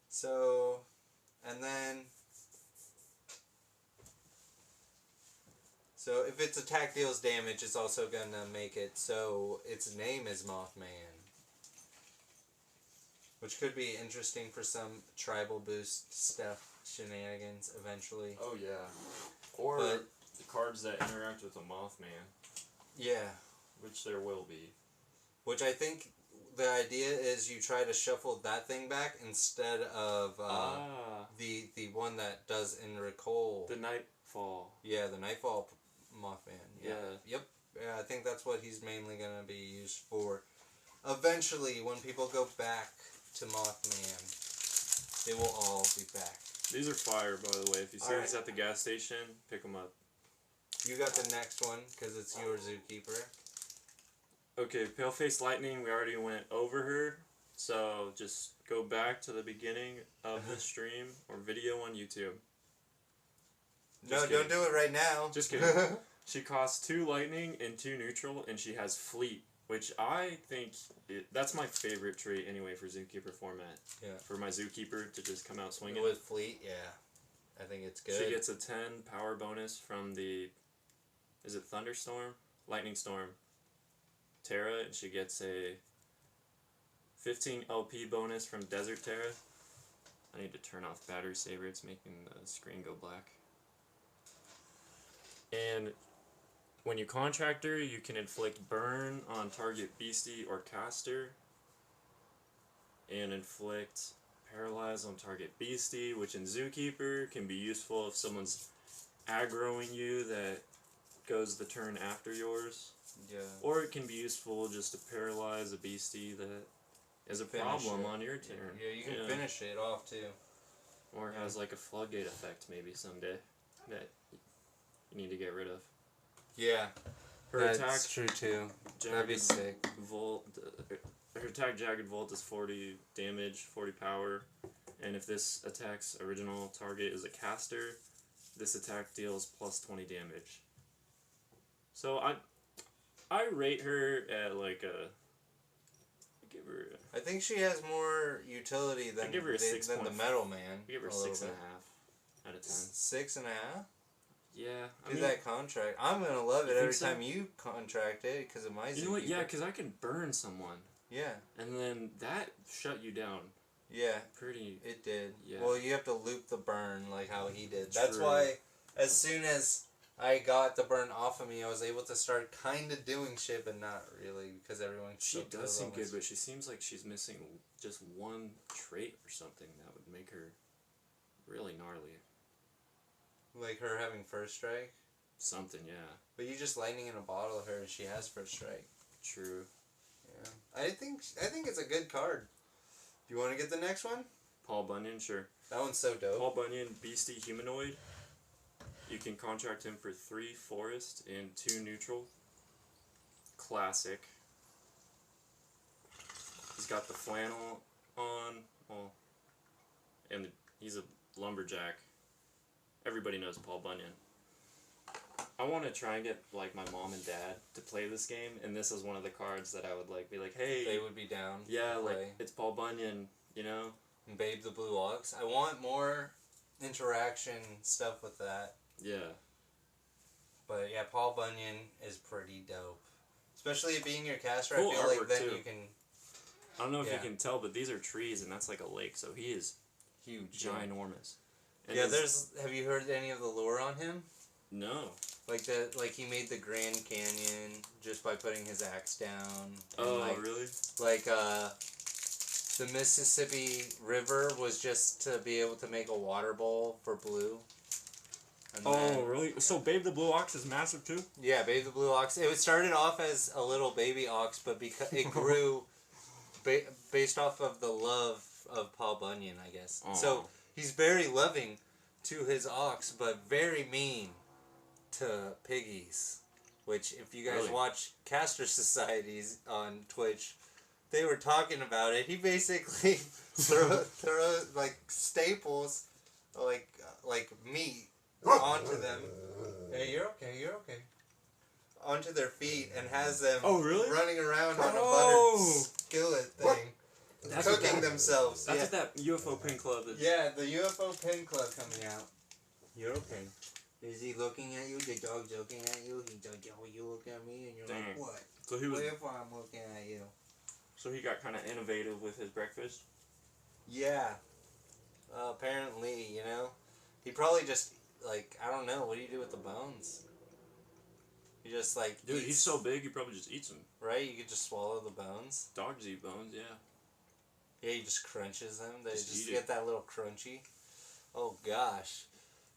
So, and then... So if its attack deals damage, it's also going to make it so its name is Mothman. Which could be interesting for some tribal boost stuff shenanigans eventually. Oh yeah. Or the cards that interact with a Mothman. Yeah. Which there will be. Which I think the idea is you try to shuffle that thing back instead of the one that does Enricole. The Nightfall. Yeah, the Nightfall Mothman. Yeah. Yep. Yeah, I think that's what he's mainly going to be used for. Eventually, when people go back to Mothman, they will all be back. These are fire, by the way. If you see these at the gas station, pick them up. You got the next one, because it's your zookeeper. Okay, Paleface Lightning, we already went over her. So, just go back to the beginning of the stream or video on YouTube. No, don't do it right now. Just kidding. She costs 2 lightning and 2 neutral, and she has fleet, which I think that's my favorite trait anyway for zookeeper format. Yeah. For my zookeeper to just come out swinging. With fleet, yeah. I think it's good. She gets a 10 power bonus from the, is it Thunderstorm? Lightning Storm. Terra, and she gets a 15 LP bonus from Desert Terra. I need to turn off battery saver, it's making the screen go black. And when you contract her, you can inflict burn on target beastie or caster, and inflict paralyze on target beastie, which in zookeeper can be useful if someone's aggroing you that goes the turn after yours. Yeah. Or it can be useful just to paralyze a beastie that is a problem on your turn. Yeah, you can finish it off too. Or it has like a floodgate effect maybe someday that you need to get rid of. Yeah. Her That's true too. That'd be sick. Her attack Jagged Volt is 40 damage, 40 power, and if this attack's original target is a caster, this attack deals plus 20 damage. So I rate her at like a... I think she has more utility than the Metal Man. I give her 6.5 out of 10. 6.5? Yeah. Do that contract. I'm gonna love it every time you contract it because of my zookeeper. You know what? Yeah, because I can burn someone. Yeah. And then that shut you down. Yeah. Pretty. It did. Yeah. Well, you have to loop the burn like how he did. True. That's why as soon as I got the burn off of me, I was able to start kind of doing shit, but not really because everyone. She does seem good, but she seems like she's missing just one trait or something that would make her really gnarly. Like her having first strike? Something, yeah. But you just lightning in a bottle of her and she has first strike. True. Yeah. I think it's a good card. Do you want to get the next one? Paul Bunyan, sure. That one's so dope. Paul Bunyan, Beasty Humanoid. You can contract him for 3 forest and 2 neutral. Classic. He's got the flannel on, well, and he's a lumberjack. Everybody knows Paul Bunyan. I want to try and get like my mom and dad to play this game, and this is one of the cards that I would like be like, hey, they would be down. Yeah, like it's Paul Bunyan, you know. And Babe the Blue Ox. I want more interaction stuff with that. Yeah. But yeah, Paul Bunyan is pretty dope, especially it being your caster. Cool I feel like then too. you can. I don't know if you can tell, but these are trees, and that's like a lake, so he is huge, ginormous. And yeah, have you heard any of the lore on him? No. Like he made the Grand Canyon just by putting his axe down. Oh, really? Like, the Mississippi River was just to be able to make a water bowl for Blue. And really? So Babe the Blue Ox is massive too? Yeah, Babe the Blue Ox. It started off as a little baby ox, but because it grew based off of the love of Paul Bunyan, I guess. Aww. So he's very loving to his ox, but very mean to piggies. Which, if you guys watch Caster Societies on Twitch, they were talking about it, he basically throw like staples, like meat onto them. Hey, you're okay. Onto their feet and has them running around on a buttered skillet thing. That's cooking themselves. That's what that UFO pin club is. Yeah, the UFO pin club coming out. You're okay. Is he looking at you? The dog's looking at you? He's like, oh, you look at me? And you're like, what? So he was, what if I'm looking at you? So he got kind of innovative with his breakfast? Yeah. Apparently, you know. He probably just, like, I don't know. What do you do with the bones? You just, like... Dude, he's so big, he probably just eats them. Right? You could just swallow the bones. Dogs eat bones, yeah. Yeah, he just crunches them. They just eat get that little crunchy. Oh, gosh.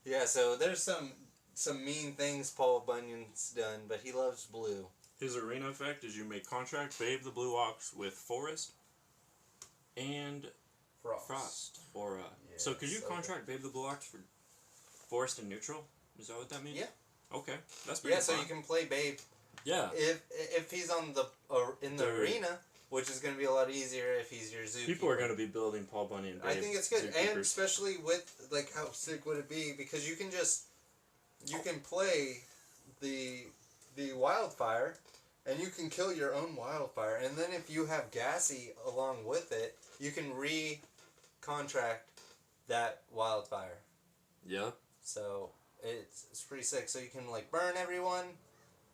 Yeah, so there's some mean things Paul Bunyan's done, but he loves blue. His arena effect is you may contract Babe the Blue Ox with Forest and Frost. Or, so could you contract Babe the Blue Ox for Forest and Neutral? Is that what that means? Yeah. Okay, that's pretty fun. So you can play Babe. Yeah. If he's on the in the arena, which is going to be a lot easier if he's your zookeeper. People are going to be building Paul Bunyan. I think it's good, and especially with like how sick would it be because you can play the wildfire, and you can kill your own wildfire, and then if you have Gassy along with it, you can contract that wildfire. Yeah. So it's pretty sick. So you can like burn everyone,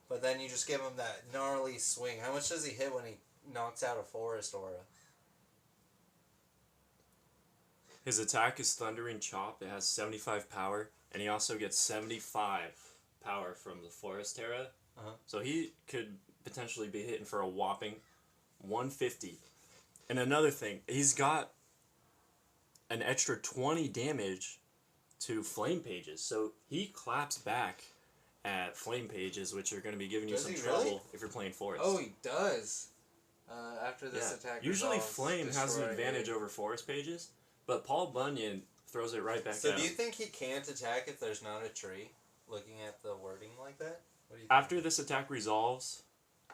but then you just give him that gnarly swing. How much does he hit when he knocks out a forest aura? His attack is Thundering Chop. It has 75 power, and he also gets 75 power from the Forest Terra. So he could potentially be hitting for a whopping 150. And another thing, he's got an extra 20 damage to Flame Pages. So he claps back at Flame Pages, which are going to be giving you some trouble if you're playing Forest. Oh, he does. After this attack usually resolves, Flame has an advantage over Forest Pages, but Paul Bunyan throws it right back at him. So do you think he can't attack if there's not a tree? Looking at the wording like that? What do you think? After this attack resolves,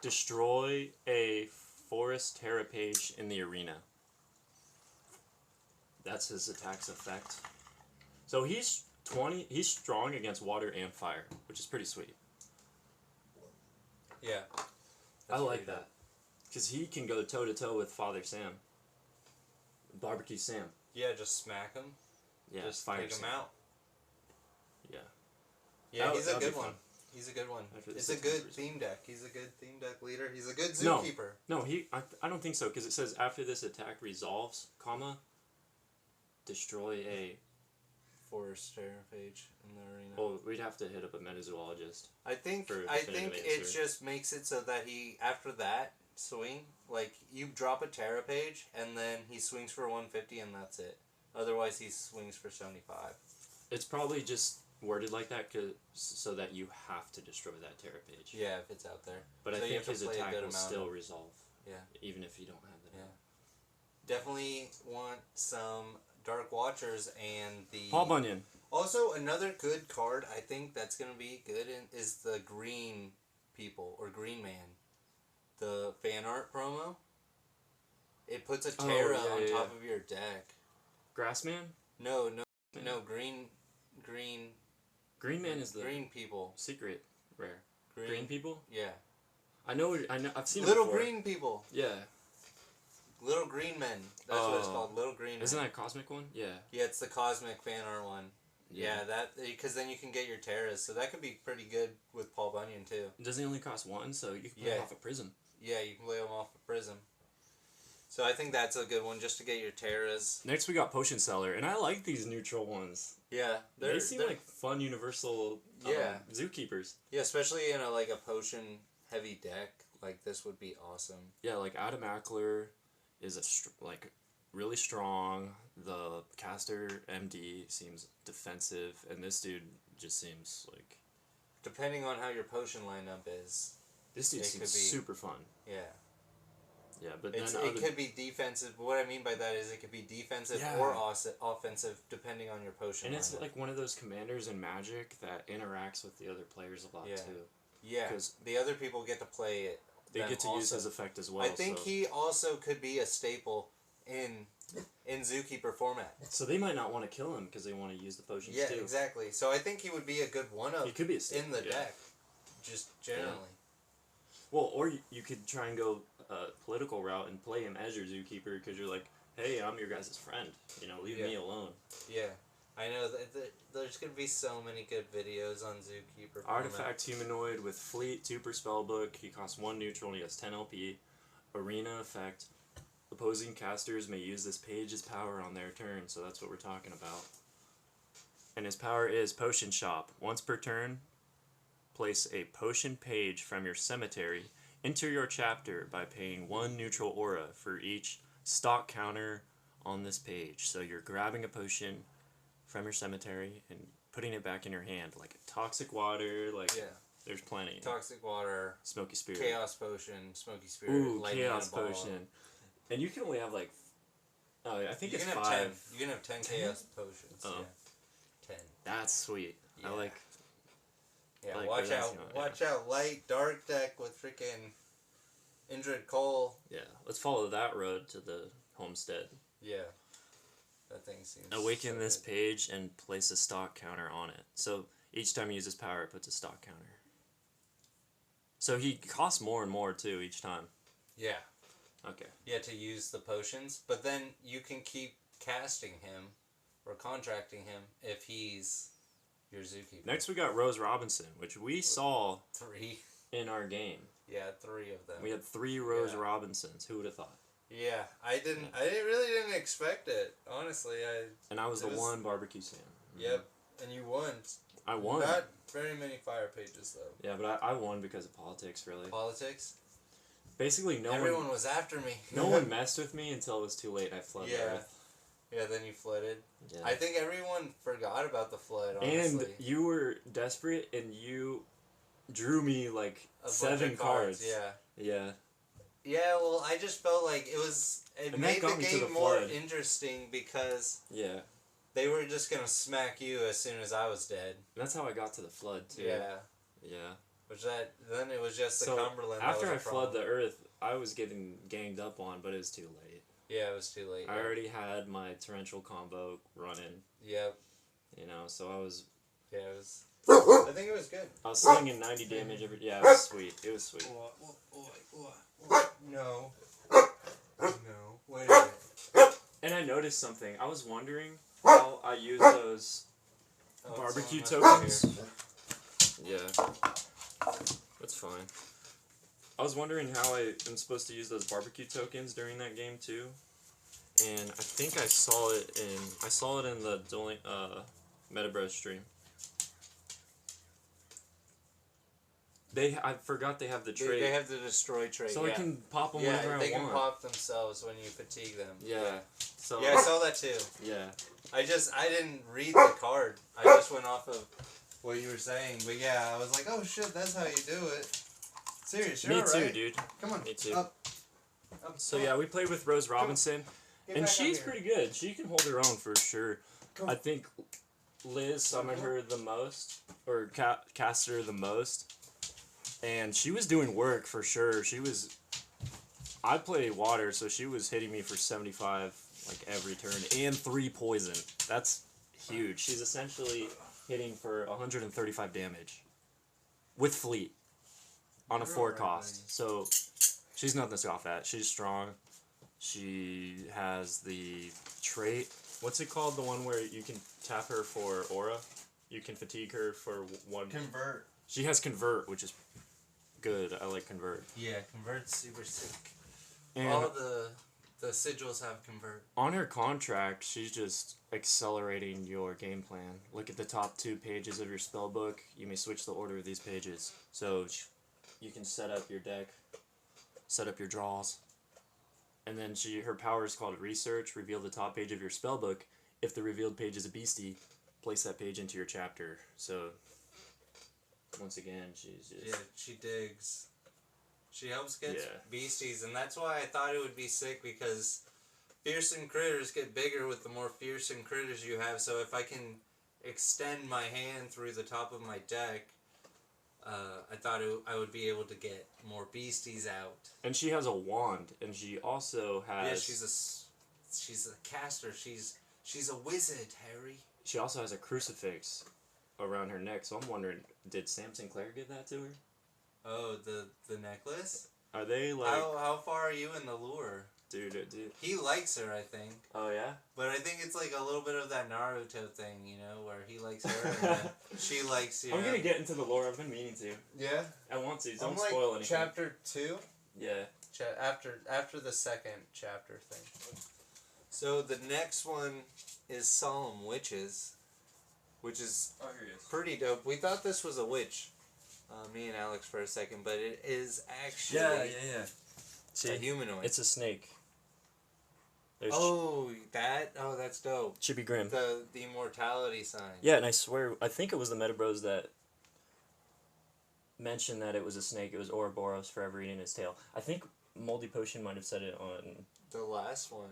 destroy a Forest Terra page in the arena. That's his attack's effect. So he's strong against water and fire, which is pretty sweet. Yeah. I like that. Because he can go toe-to-toe with Father Sam. Barbecue Sam. Yeah, just smack him. Yeah, just fire take him Sam. out. Yeah. Yeah, he's a good one. He's a good one. It's a good theme deck. He's a good theme deck leader. He's a good zookeeper. No, I don't think so, because it says after this attack resolves, destroy a Forest Terra page in the arena. Well, we'd have to hit up a metazoologist. I think it just makes it so that he, after that swing, like, you drop a Terra page, and then he swings for 150, and that's it. Otherwise, he swings for 75. It's probably just worded like that so that you have to destroy that Terra page. Yeah, if it's out there. But I think his attack will still resolve. Yeah. Even if you don't have it. Yeah. Definitely want some Dark Watchers and the... Paul Bunyan. Also, another good card I think that's going to be good is the Green People, or Green Man. The fan art promo. It puts a Terra on top of your deck. Grassman? No, Green Man is the Green People. Secret rare. Green People? Yeah. I know. I've seen Little it before. Green People. Yeah. Little Green Men. That's what it's called. Little Green Men. Isn't that a cosmic one? Yeah. Yeah, it's the cosmic fan art one. Yeah, that because then you can get your Terras, so that could be pretty good with Paul Bunyan too. Doesn't he only cost one, so you can play him off a prism. Yeah, you can play him off a prism. So I think that's a good one just to get your Terras. Next we got Potion Cellar, and I like these neutral ones. Yeah, they seem like fun universal zookeepers. Yeah, especially in a potion heavy deck, like this would be awesome. Yeah, like Adam Ackler is really strong. The caster MD seems defensive, and this dude just seems like... Depending on how your potion lineup is. This dude seems super fun. Yeah. Yeah, but it could be defensive. But what I mean by that is it could be defensive or offensive depending on your potion. And it's like one of those commanders in Magic that interacts with the other players a lot too. Yeah, because the other people get to play it they get to use his effect as well. I think he also could be a staple in zookeeper format. So they might not want to kill him because they want to use the potions too. Yeah, exactly. So I think he would be a good one-up. He could be a staple, in the deck, just generally. Yeah. Well, or you could try and go political route and play him as your zookeeper because you're like, hey, I'm your guys' friend. You know, leave me alone. Yeah. I know that there's going to be so many good videos on Zookeeper. Artifact Humanoid with Fleet, 2 per spellbook. He costs 1 neutral and he has 10 LP. Arena effect. Opposing casters may use this page's power on their turn, so that's what we're talking about. And his power is Potion Shop. Once per turn, place a potion page from your cemetery into your chapter by paying 1 neutral aura for each stock counter on this page. So you're grabbing a potion from your cemetery and putting it back in your hand, like a toxic water, like there's plenty. Toxic water, smoky spirit, chaos potion, smoky spirit, ooh, chaos potion, and you can only have like, I think it's 5. You can have 10 chaos potions. Oh. Yeah, 10. That's sweet. Yeah. I like. Yeah, I like watch out, light dark deck with freaking Indrid Cole. Yeah, let's follow that road to the homestead. Yeah. That thing seems Awaken so this good. page and place a stock counter on it. So each time you use his power, it puts a stock counter. So he costs more and more too each time. Yeah. Okay. Yeah, to use the potions, but then you can keep casting him or contracting him if he's your zookeeper. Next we got Rose Robinson, which we saw 3 in our game. Yeah, 3 of them. We had 3 Rose Robinsons. Who would have thought? Yeah, I really didn't expect it. Honestly, And I was the one barbecue Sam. Yep, and you won. I won. Not very many fire pages though. Yeah, but I won because of politics, really. Politics. Basically, everyone was after me. No one messed with me until it was too late. I flooded Earth. Yeah, then you flooded. Yeah. I think everyone forgot about the flood, honestly. And you were desperate, and you drew me like 7 cards. Yeah. Yeah. Yeah, well, I just felt like it made the game more interesting because they were just gonna smack you as soon as I was dead. And that's how I got to the flood too. Yeah. Yeah. Then it was just the Cumberland. After I flood the Earth, I was getting ganged up on, but it was too late. Yeah, it was too late. I already had my torrential combo running. Yep. You know, so I was. Yeah, it was. I think it was good. I was slinging 90 damage every. Yeah, it was sweet. It was sweet. No. No. Wait a minute. And I noticed something. I was wondering how I use those barbecue tokens. Yeah. That's fine. I was wondering how I am supposed to use those barbecue tokens during that game too. And I think I saw it in the Metabros stream. I forgot they have the trait. They have the destroy trait. So I can pop them whenever I want. they can pop themselves when you fatigue them. Yeah. So I saw that too. Yeah. I didn't read the card. I just went off of what you were saying. But yeah, I was like, oh shit, that's how you do it. Serious, you're Me too, right. dude. Come on. Me too. Up. So yeah, we played with Rose Robinson, and she's pretty good. She can hold her own for sure. I think Liz summoned her the most, or cast her the most, and she was doing work for sure. I play water, so she was hitting me for 75 like every turn, and 3 poison. That's huge. She's essentially hitting for 135 damage with fleet on a 4 cost. So she's nothing to scoff at. She's strong. She has the trait. What's it called? The one where you can tap her for aura? You can fatigue her for 1. Convert. She has convert, which is good. I like convert. Yeah, convert's super sick. And all of the sigils have convert. On her contract, she's just accelerating your game plan. Look at the top 2 pages of your spellbook. You may switch the order of these pages. So you can set up your deck, set up your draws. And then her power is called Research. Reveal the top page of your spellbook. If the revealed page is a beastie, place that page into your chapter. So, once again, she's just... Yeah, she digs. She helps get beasties, and that's why I thought it would be sick, because fearsome critters get bigger with the more fearsome critters you have, so if I can extend my hand through the top of my deck I thought I would be able to get more beasties out. And she has a wand, and she also has... Yeah, she's a caster. She's a wizard, Harry. She also has a crucifix around her neck, so I'm wondering, did Sam Sinclair give that to her? Oh, the necklace? Are they like... How far are you in the lure? Dude. He likes her, I think. Oh, yeah? But I think it's like a little bit of that Naruto thing, you know, where he likes her and then she likes you. I'm gonna get into the lore. I've been meaning to. Yeah? I want to. Don't I'm spoil like anything. chapter 2? Yeah. After the second chapter thing. So the next one is Solemn Witches, which is pretty dope. We thought this was a witch, me and Alex for a second, but it is actually Yeah. See, a humanoid. it's a snake. There's that's dope. Chippy Grim. The immortality sign. Yeah, and I swear, I think it was the Meta Bros that mentioned that it was a snake. It was Ouroboros forever eating his tail. I think Moldy Potion might have said it on... The last one.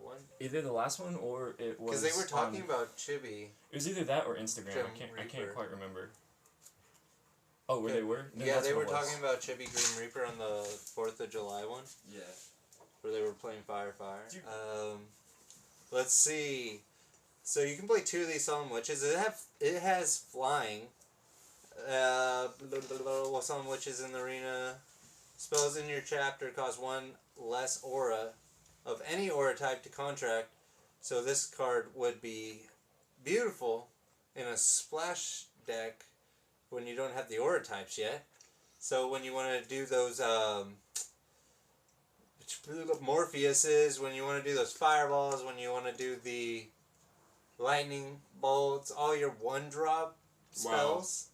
One? Either the last one or it was... Because they were talking about Chibi. It was either that or Instagram. I can't quite remember. Oh, they were? No, yeah, they were talking about Chibi Grim Reaper on the 4th of July one. Yeah. Where they were playing Fire. Let's see. So you can play 2 of these Solemn Witches. It has flying. Solemn Witches in the arena. Spells in your chapter cost 1 less aura of any aura type to contract. So this card would be beautiful in a splash deck when you don't have the aura types yet. So when you want to do those Morpheuses, when you want to do those fireballs, when you want to do the lightning bolts, all your 1-drop spells,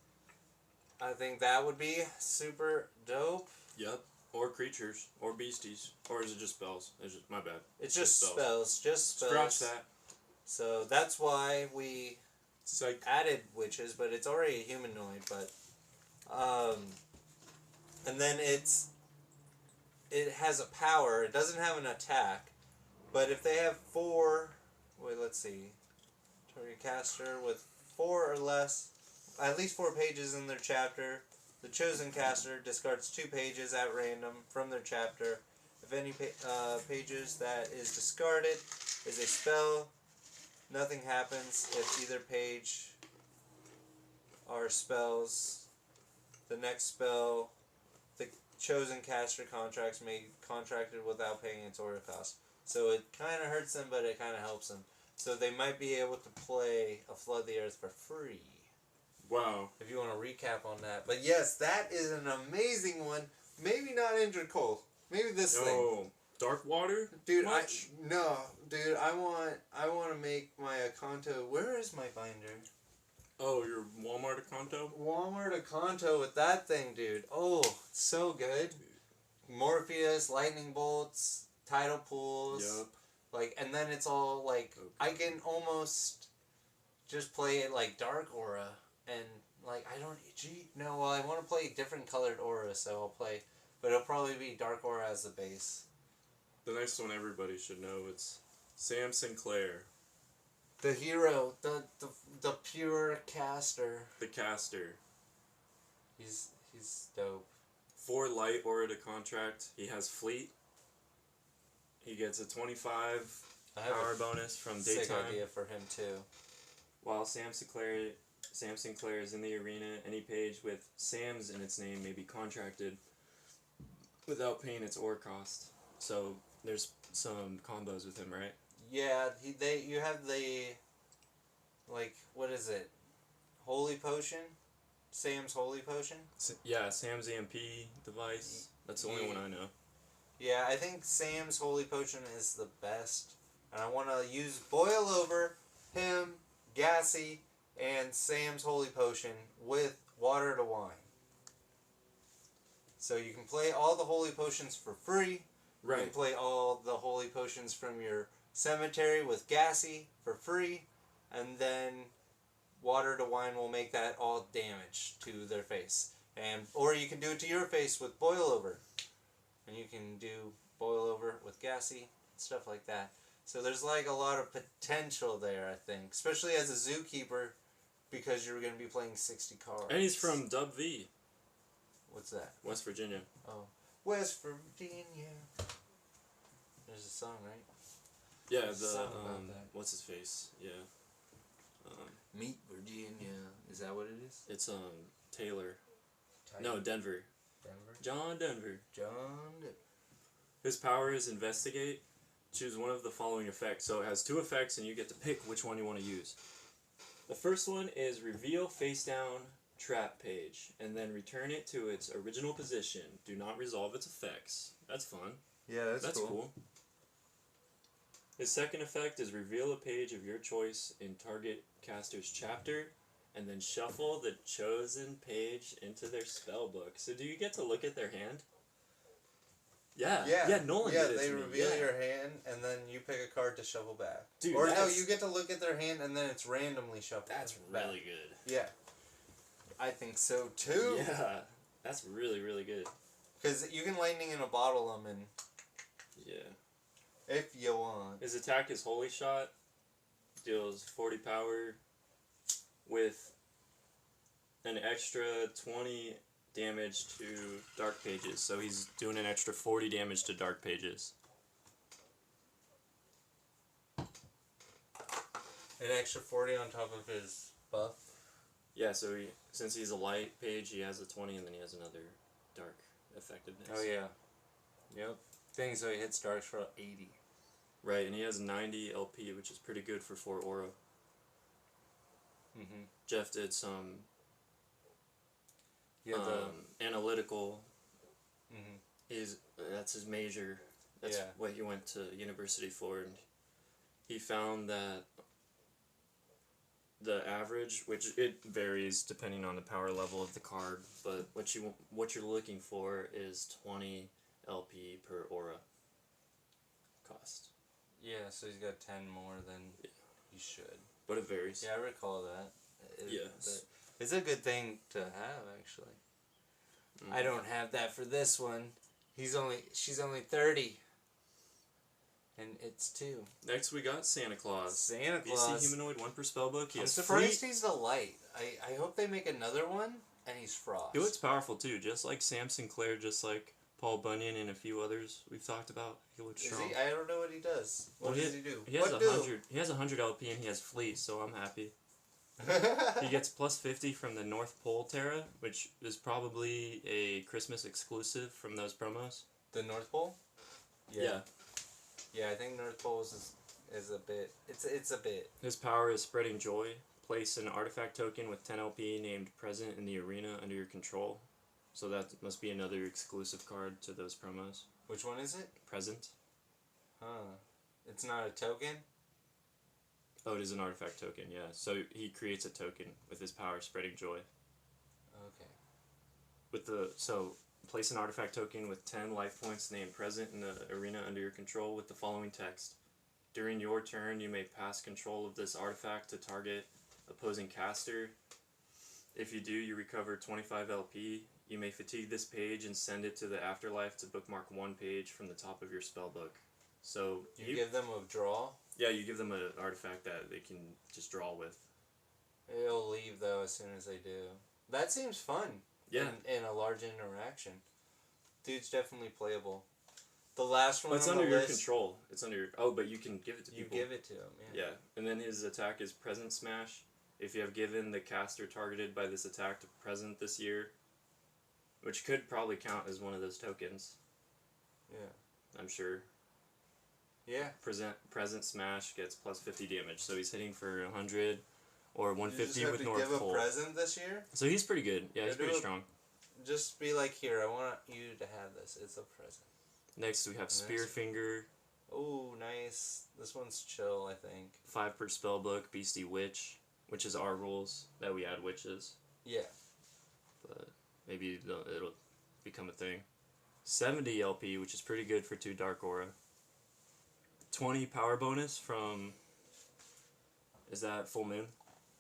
wow. I think that would be super dope. Yep. Or creatures, or beasties, or is it just spells? It's just, my bad. It's just spells. Just spells. Scratch that. So that's why we added witches, but it's already a humanoid. But and then it has a power. It doesn't have an attack, but if they have 4, let's see, target caster with 4 or less, at least 4 pages in their chapter. The chosen caster discards 2 pages at random from their chapter. If any pages that is discarded is a spell, nothing happens. If either page are spells, the next spell, the chosen caster contracts may be contracted without paying its aura cost. So it kind of hurts them, but it kind of helps them. So they might be able to play a Flood the Earth for free. Wow. If you want to recap on that. But yes, that is an amazing one. Maybe not Injured Cold. Maybe this thing. Oh, Dark Water? Dude, Dude, I want to make my Akanto. Where is my binder? Oh, your Walmart Akanto? Walmart Akanto with that thing, dude. Oh, so good. Morpheus, lightning bolts, tidal pools. Yup. Like, and then it's all like, okay. I can almost just play it like Dark Aura. And, like, I want to play different colored auras, so I'll play, but it'll probably be Dark Aura as the base. The next one everybody should know, it's Sam Sinclair. The hero, the pure caster. The caster. He's dope. 4 light aura to contract. He has fleet. He gets a 25 power bonus from daytime. Sick idea for him, too. While Sam Sinclair is in the arena, any page with Sam's in its name may be contracted without paying its ore cost. So there's some combos with him, right? Yeah, you have the, like, what is it? Holy Potion? Sam's Holy Potion? Yeah, Sam's EMP device. That's the only one I know. Yeah, I think Sam's Holy Potion is the best. And I want to use Boil Over, him, Gassy, and Sam's Holy Potion with Water to Wine. So you can play all the Holy Potions for free. Right. You can play all the Holy Potions from your cemetery with Gassy for free. And then Water to Wine will make that all damage to their face. Or you can do it to your face with Boil Over. And you can do Boil Over with Gassy, stuff like that. So there's like a lot of potential there, I think. Especially as a zookeeper, because you're going to be playing 60 cards. And he's from Dub V. What's that? West Virginia. Oh. West Virginia. There's a song, right? Yeah, about that. what's his face? Yeah. Meet Virginia. Is that what it is? It's Taylor. No, Denver. Denver? John Denver. John Denver. His power is investigate. Choose one of the following effects. So it has 2 effects, and you get to pick which one you want to use. The first one is reveal face down trap page, and then return it to its original position. Do not resolve its effects. That's fun. Yeah, that's cool. His second effect is reveal a page of your choice in target caster's chapter, and then shuffle the chosen page into their spellbook. So do you get to look at their hand? Yeah, Nolan did it they to me. reveal your hand, and then you pick a card to shuffle back. Dude, or no, you get to look at their hand, and then it's randomly shuffled. That's really good. Yeah. I think so, too. Yeah, that's really, really good. Because you can lightning in a bottle them, and... Yeah. If you want. His attack is Holy Shot. Deals 40 power with an extra 20 damage to dark pages. So he's doing an extra 40 damage to dark pages. An extra 40 on top of his buff? Yeah, so since he's a light page, he has a 20, and then he has another dark effectiveness. Oh, yeah. Yep. Thing, so he hits darks for 80. Right, and he has 90 LP, which is pretty good for 4 aura. Mm-hmm. Jeff did some Yeah, analytical. Mm-hmm. That's his major. That's what he went to university for, and he found that the average, which it varies depending on the power level of the card, but what you're looking for is 20 LP per aura cost. Yeah, so he's got 10 more than he should. But it varies. Yeah, I recall that. Yes. It's a good thing to have, actually. I don't have that for this one. She's only 30. And it's 2. Next we got Santa Claus. Santa Claus. Beasty Humanoid, 1 per spellbook. I'm surprised he's the light. I hope they make another one, and he's Frost. He looks powerful too, just like Sam Sinclair, just like Paul Bunyan and a few others we've talked about. He looks strong. Is he? I don't know what he does. What does he do? He has 100. He has 100 LP and he has Fleet, so I'm happy. He gets plus 50 from the North Pole Terra, which is probably a Christmas exclusive from those promos. The North Pole? Yeah. Yeah, I think North Pole is a bit. It's a bit. His power is spreading joy. Place an artifact token with 10 LP named present in the arena under your control. So that must be another exclusive card to those promos. Which one is it? Present. Huh. It's not a token? Oh, it is an artifact token, yeah. So he creates a token with his power spreading joy. Okay. So place an artifact token with 10 life points named present in the arena under your control with the following text. During your turn, you may pass control of this artifact to target opposing caster. If you do, you recover 25 LP. You may fatigue this page and send it to the afterlife to bookmark 1 page from the top of your spellbook. So you give them a draw? Yeah, you give them an artifact that they can just draw with. It'll leave though as soon as they do. That seems fun. Yeah. In a large interaction. Dude's definitely playable. The last one well, it's on under the your list, control. It's under your... Oh, but you can give it to people. You give it to him, yeah. Yeah, and then his attack is Present Smash. If you have given the caster targeted by this attack to present this year, which could probably count as one of those tokens. Yeah. I'm sure. Yeah. Present Smash gets plus 50 damage, so he's hitting for 100 or 150 with North Pole. You just have to give a present this year? So he's pretty good. Yeah, he's pretty strong. Just be like, here, I want you to have this. It's a present. Next we have Spearfinger. Oh, nice. This one's chill, I think. 5 per spellbook, Beasty Witch, which is our rules that we add witches. Yeah. But maybe it'll become a thing. 70 LP, which is pretty good for 2 Dark Aura. 20 power bonus from... Is that Full Moon?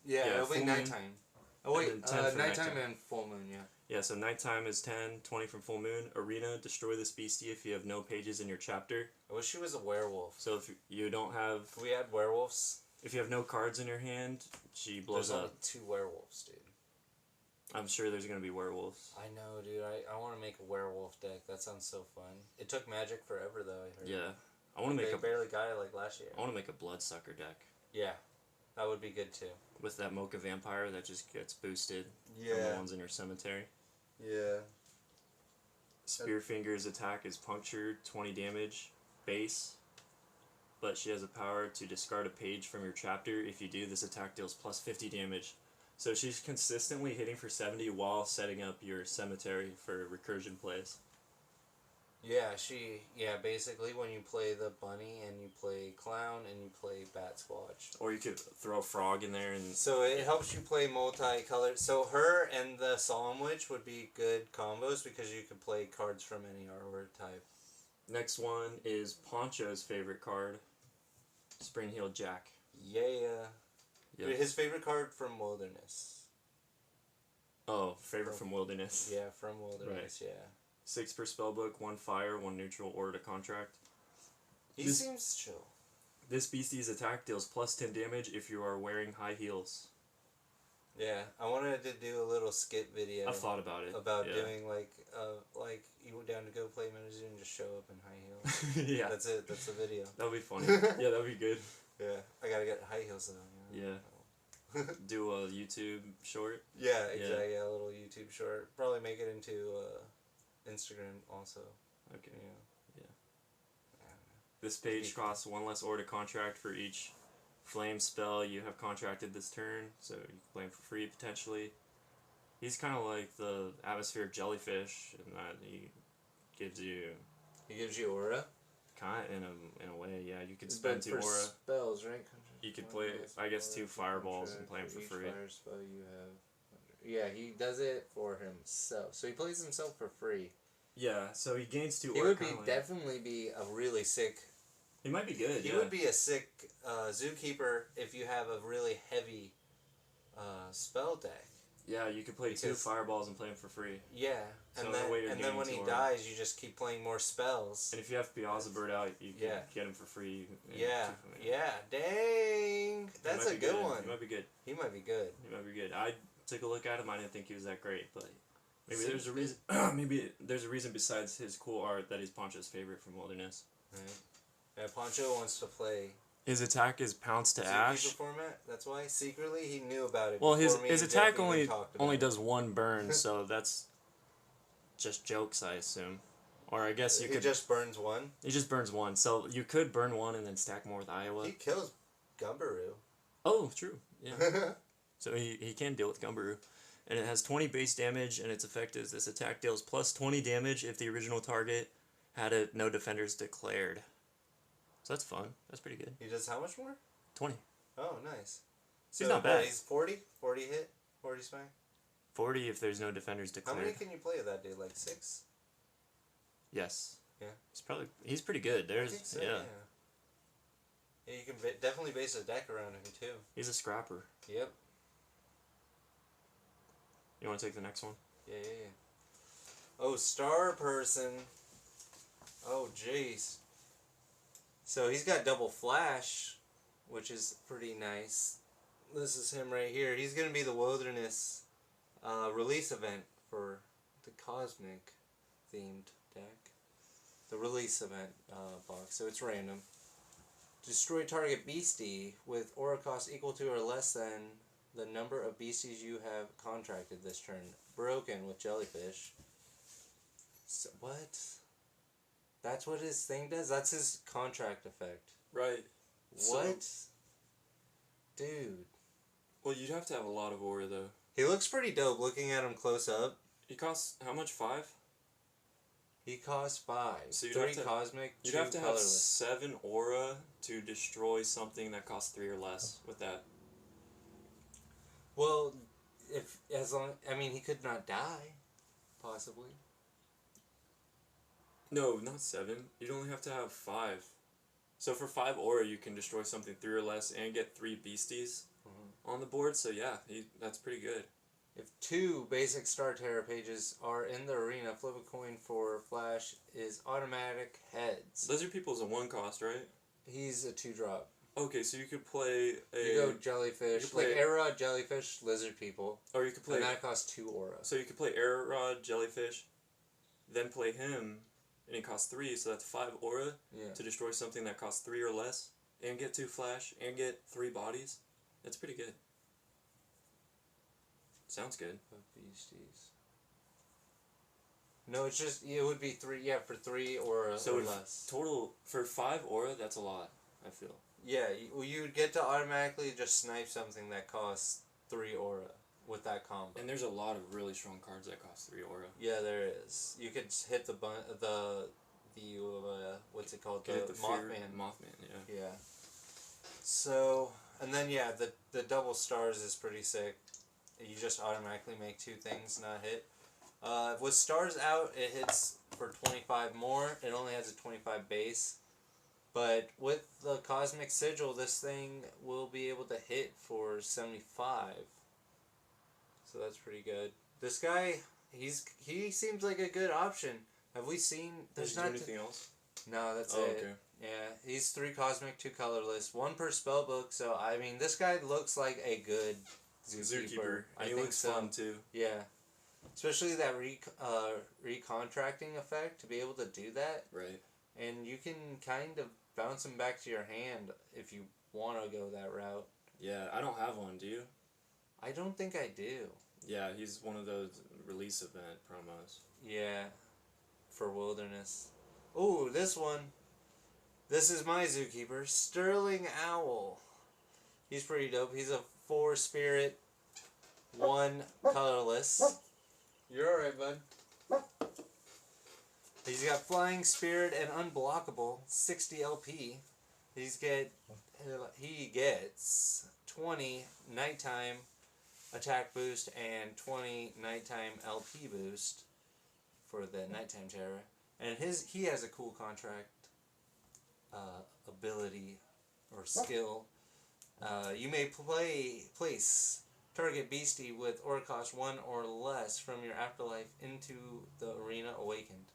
Yeah, it'll be nighttime. Oh wait, nighttime and full moon, yeah. Yeah, so nighttime is 10, 20 from full moon. Arena, destroy this beastie if you have no pages in your chapter. I wish she was a werewolf. So if you don't have... Can we add werewolves? If you have no cards in your hand, she blows up. There's only 2 werewolves, dude. I'm sure there's gonna be werewolves. I know, dude. I want to make a werewolf deck. That sounds so fun. It took Magic forever, though, I heard. Yeah. I want to make They barely got it, like, last year. I want to make a bloodsucker deck. Yeah. That would be good, too. With that Mocha Vampire that just gets boosted from the ones in your cemetery. Yeah. Spearfinger's attack is punctured, 20 damage, base. But she has a power to discard a page from your chapter. If you do, this attack deals plus 50 damage. So she's consistently hitting for 70 while setting up your cemetery for recursion plays. Yeah, basically when you play the bunny and you play clown and you play bat squatch. Or you could throw a frog in there and... So it helps you play multicolored. So her and the Solemn Witch would be good combos because you could play cards from any artwork type. Next one is Poncho's favorite card, Spring-Heeled Jack. Yeah. Yep. His favorite card from Wilderness. Oh, favorite from Wilderness. Yeah, from Wilderness, right. Yeah. 6 per spellbook, 1 fire, 1 neutral, or to contract. He seems chill. This beastie's attack deals plus 10 damage if you are wearing high heels. Yeah, I wanted to do a little skit video. I've thought about it. About doing like you went down to go play Metazoo and just show up in high heels. Yeah. That's it. That's the video. That would be funny. Yeah, that would be good. Yeah, I gotta get high heels though. Yeah. Do a YouTube short. Yeah, exactly. Yeah, a little YouTube short. Probably make it into Instagram also. Okay. Yeah. This page costs 1 less order contract for each flame spell you have contracted this turn, so you can play him for free potentially. He's kind of like the atmospheric jellyfish in that he gives you. He gives you aura. Kind in a way, yeah. You could spend 2 aura. Spells, right? You could play, I guess, 2 fireballs and play him for free. Fire spell you have. Yeah, he does it for himself. So he plays himself for free. Yeah, so he gains 2 He aura. would definitely be a really sick. He might be good. He would be a sick zookeeper if you have a really heavy spell deck. Yeah, you could play 2 fireballs and play him for free. Yeah, so and then when he dies, you just keep playing more spells. And if you have Beelzebub out, you can get him for free. Yeah, dang, that's a good one. He might be good. He might be good. He might be good. I took a look at him. I didn't think he was that great, but maybe there's a reason. Maybe there's a reason besides his cool art that he's Poncho's favorite from Wilderness. Right. Yeah, Poncho wants to play. His attack is Pounce to Ash. Format. That's why secretly he knew about it. Well, his attack only does 1 burn, so that's just jokes, I assume. Or I guess you could. He just burns 1. He just burns 1, so you could burn 1 and then stack more with Iowa. He kills Gumbaroo. Oh, true. Yeah. So he can deal with Gumbaroo. And it has 20 base damage, and its effect is this attack deals plus 20 damage if the original target had no defenders declared. So that's fun. That's pretty good. He does how much more? 20. Oh, nice. So he's not bad. He's 40? 40 hit? 40 smack? 40 if there's no defenders declared. How many can you play of that dude? Like 6? Yes. Yeah. He's pretty good. I think so, yeah, you can definitely base a deck around him too. He's a scrapper. Yep. You want to take the next one? Yeah. Oh, Star Person. Oh, jeez. So he's got double flash, which is pretty nice. This is him right here. He's going to be the Wilderness release event for the Cosmic themed deck. The release event box. So it's random. Destroy target beastie with aura cost equal to or less than the number of beasties you have contracted this turn. Broken with jellyfish. So, what? That's what his thing does? That's his contract effect. Right. What? Dude. Well, you'd have to have a lot of aura, though. He looks pretty dope looking at him close up. He costs, how much, 5? He costs 5. So 3 cosmic, 2 you'd have to colorless. have 7 aura to destroy something that costs 3 or less with that. Well, he could not die, possibly. No, not 7. You'd only have to have 5. So for 5 aura, you can destroy something 3 or less and get 3 beasties on the board. So yeah, that's pretty good. If 2 basic Star Terror pages are in the arena, flip a coin for flash is automatic heads. Those are people's a 1 cost, right? He's a 2-drop. Okay, so you could play a... You go jellyfish, like air rod, jellyfish, lizard people. Or you could play... And that costs 2 aura. So you could play air rod, jellyfish, then play him, and it costs 3, so that's 5 aura to destroy something that costs 3 or less, and get 2 flash, and get 3 bodies. That's pretty good. Sounds good. Beasties. No, it's just, it would be 3, for 3 aura or less. Total, for 5 aura, that's a lot, I feel. Yeah, you would get to automatically just snipe something that costs 3 aura with that combo. And there's a lot of really strong cards that cost 3 aura. Yeah, there is. You could hit the what's it called? The Mothman. Mothman, yeah. Yeah. So, and then the double stars is pretty sick. You just automatically make 2 things not hit. With stars out, it hits for 25 more. It only has a 25 base. But with the Cosmic Sigil, this thing will be able to hit for 75. So that's pretty good. This guy, he seems like a good option. Have we seen... There's not anything else? No, that's it. Okay. Yeah, he's 3 Cosmic, 2 colorless, 1 per spellbook. So, I mean, this guy looks like a good zookeeper. And he looks fun, too. Yeah. Especially that recontracting effect, to be able to do that. Right. And you can kind of bounce him back to your hand if you want to go that route. Yeah, I don't have one, do you? I don't think I do. Yeah, he's one of those release event promos. Yeah, for Wilderness. Ooh, this one. This is my zookeeper, Sterling Owl. He's pretty dope. He's a 4 spirit, 1 colorless. You're alright, bud. He's got Flying Spirit and Unblockable, 60 LP. He gets 20 nighttime attack boost and 20 nighttime LP boost for the nighttime terror. And he has a cool contract ability or skill. You may place target beastie with aura cost 1 or less from your afterlife into the arena awakened.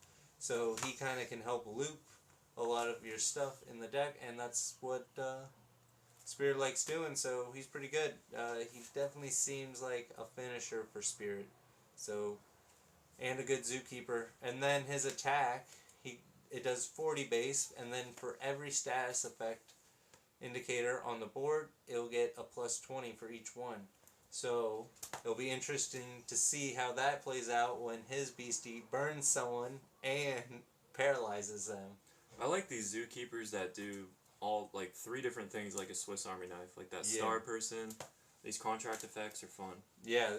So he kind of can help loop a lot of your stuff in the deck, and that's what Spirit likes doing, so he's pretty good. He definitely seems like a finisher for Spirit. So, and a good zookeeper. And then his attack, it does 40 base, and then for every status effect indicator on the board, it'll get a plus 20 for each one. So, it'll be interesting to see how that plays out when his beastie burns someone and paralyzes them. I like these zookeepers that do all, like, 3 different things like a Swiss Army knife. Like that star person, these contract effects are fun. Yeah,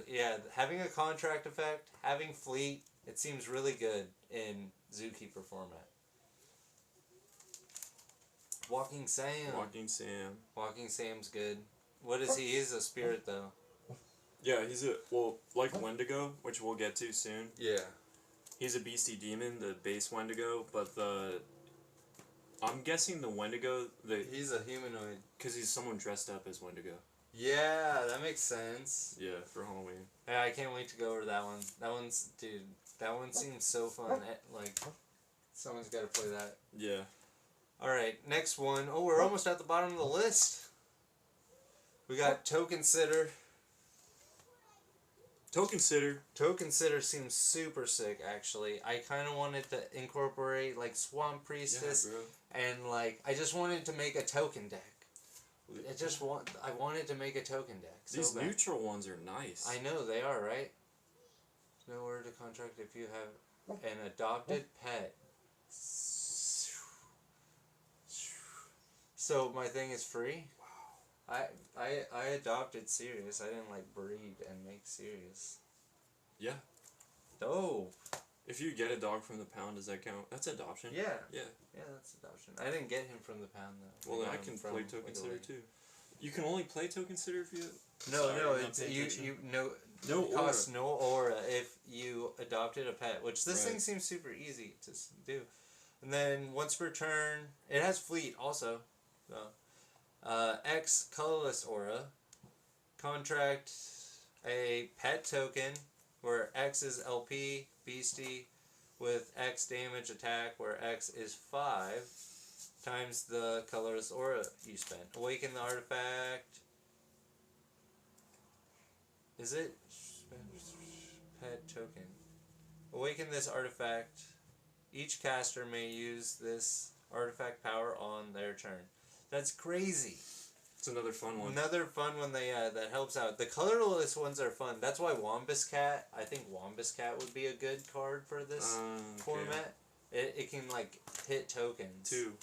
having a contract effect, having fleet, it seems really good in zookeeper format. Walking Sam. Walking Sam's good. What is he? He's a spirit, though. Yeah, he's like Wendigo, which we'll get to soon. Yeah. He's a beastie demon, the base Wendigo, but I'm guessing the Wendigo... He's a humanoid. Because he's someone dressed up as Wendigo. Yeah, that makes sense. Yeah, for Halloween. Yeah, I can't wait to go over that one. That one seems so fun. Like, someone's got to play that. Yeah. Alright, next one. Oh, we're almost at the bottom of the list. We got Token Sitter. Token Sitter seems super sick, actually. I kind of wanted to incorporate, like, Swamp Priestess. Yeah, bro. And, like, I just wanted to make a token deck. I wanted to make a token deck. These neutral ones are nice. I know, they are, right? No order to contract if you have an adopted pet. So, my thing is free? I adopted Sirius. I didn't like breed and make Sirius. Yeah. Dope. If you get a dog from the pound, does that count? That's adoption. Yeah. Yeah. Yeah, that's adoption. I didn't get him from the pound though. Well, then I can play Token Sitter too. You can only play Token Sitter if you. It costs no aura if you adopted a pet, which this thing seems super easy to do. And then once per turn, it has fleet also. So. X colorless aura. Contract a pet token where X is LP beastie with X damage attack where X is 5 times the colorless aura you spent. Awaken the artifact. Is it? Pet token. Awaken this artifact. Each caster may use this artifact power on their turn. That's crazy. It's another fun one. Another fun one that helps out. The colorless ones are fun. That's why Wombus Cat, I think Wombus Cat would be a good card for this format. It can like hit tokens. Two.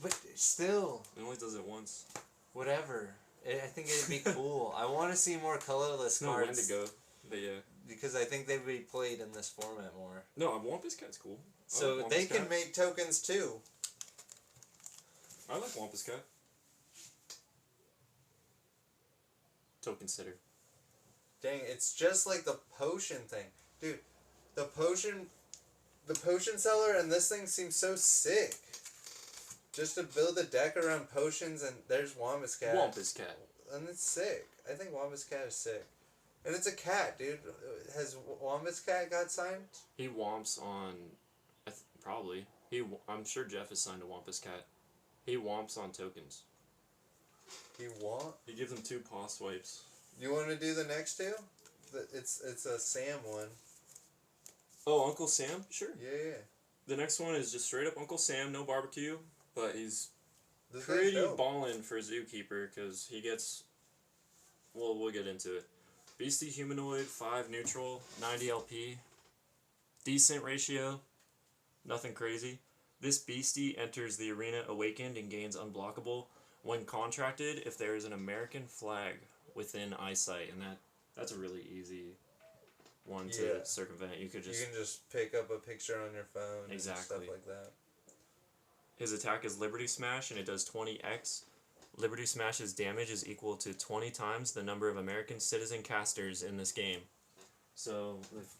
But still. It only does it once. Whatever. I think it'd be cool. I want to see more colorless cards. No Wendigo, but yeah. Because I think they'd be played in this format more. No, Wampus Cat's cool. So they can make tokens too. I like Wampus Cat. Token sitter. Dang, it's just like the potion thing. Dude, the potion cellar and this thing seems so sick. Just to build a deck around potions and there's Wampus Cat. Wampus Cat. And it's sick. I think Wampus Cat is sick. And it's a cat, dude. Has Wampus Cat got signed? He womps on... probably. I'm sure Jeff is signed to Wampus Cat. He womps on tokens. He gives them 2 paw swipes. You want to do the next two? It's a Sam one. Oh, Uncle Sam? Sure. Yeah. The next one is just straight up Uncle Sam, no barbecue, but he's pretty ballin' for Zookeeper because he gets... Well, we'll get into it. Beasty Humanoid, 5 neutral, 90 LP. Decent ratio. Nothing crazy. This Beastie enters the arena awakened and gains unblockable when contracted if there is an American flag within eyesight, and that's a really easy one to circumvent. You can just pick up a picture on your phone and stuff like that. His attack is Liberty Smash, and it does 20x. Liberty Smash's damage is equal to 20 times the number of American citizen casters in this game. So if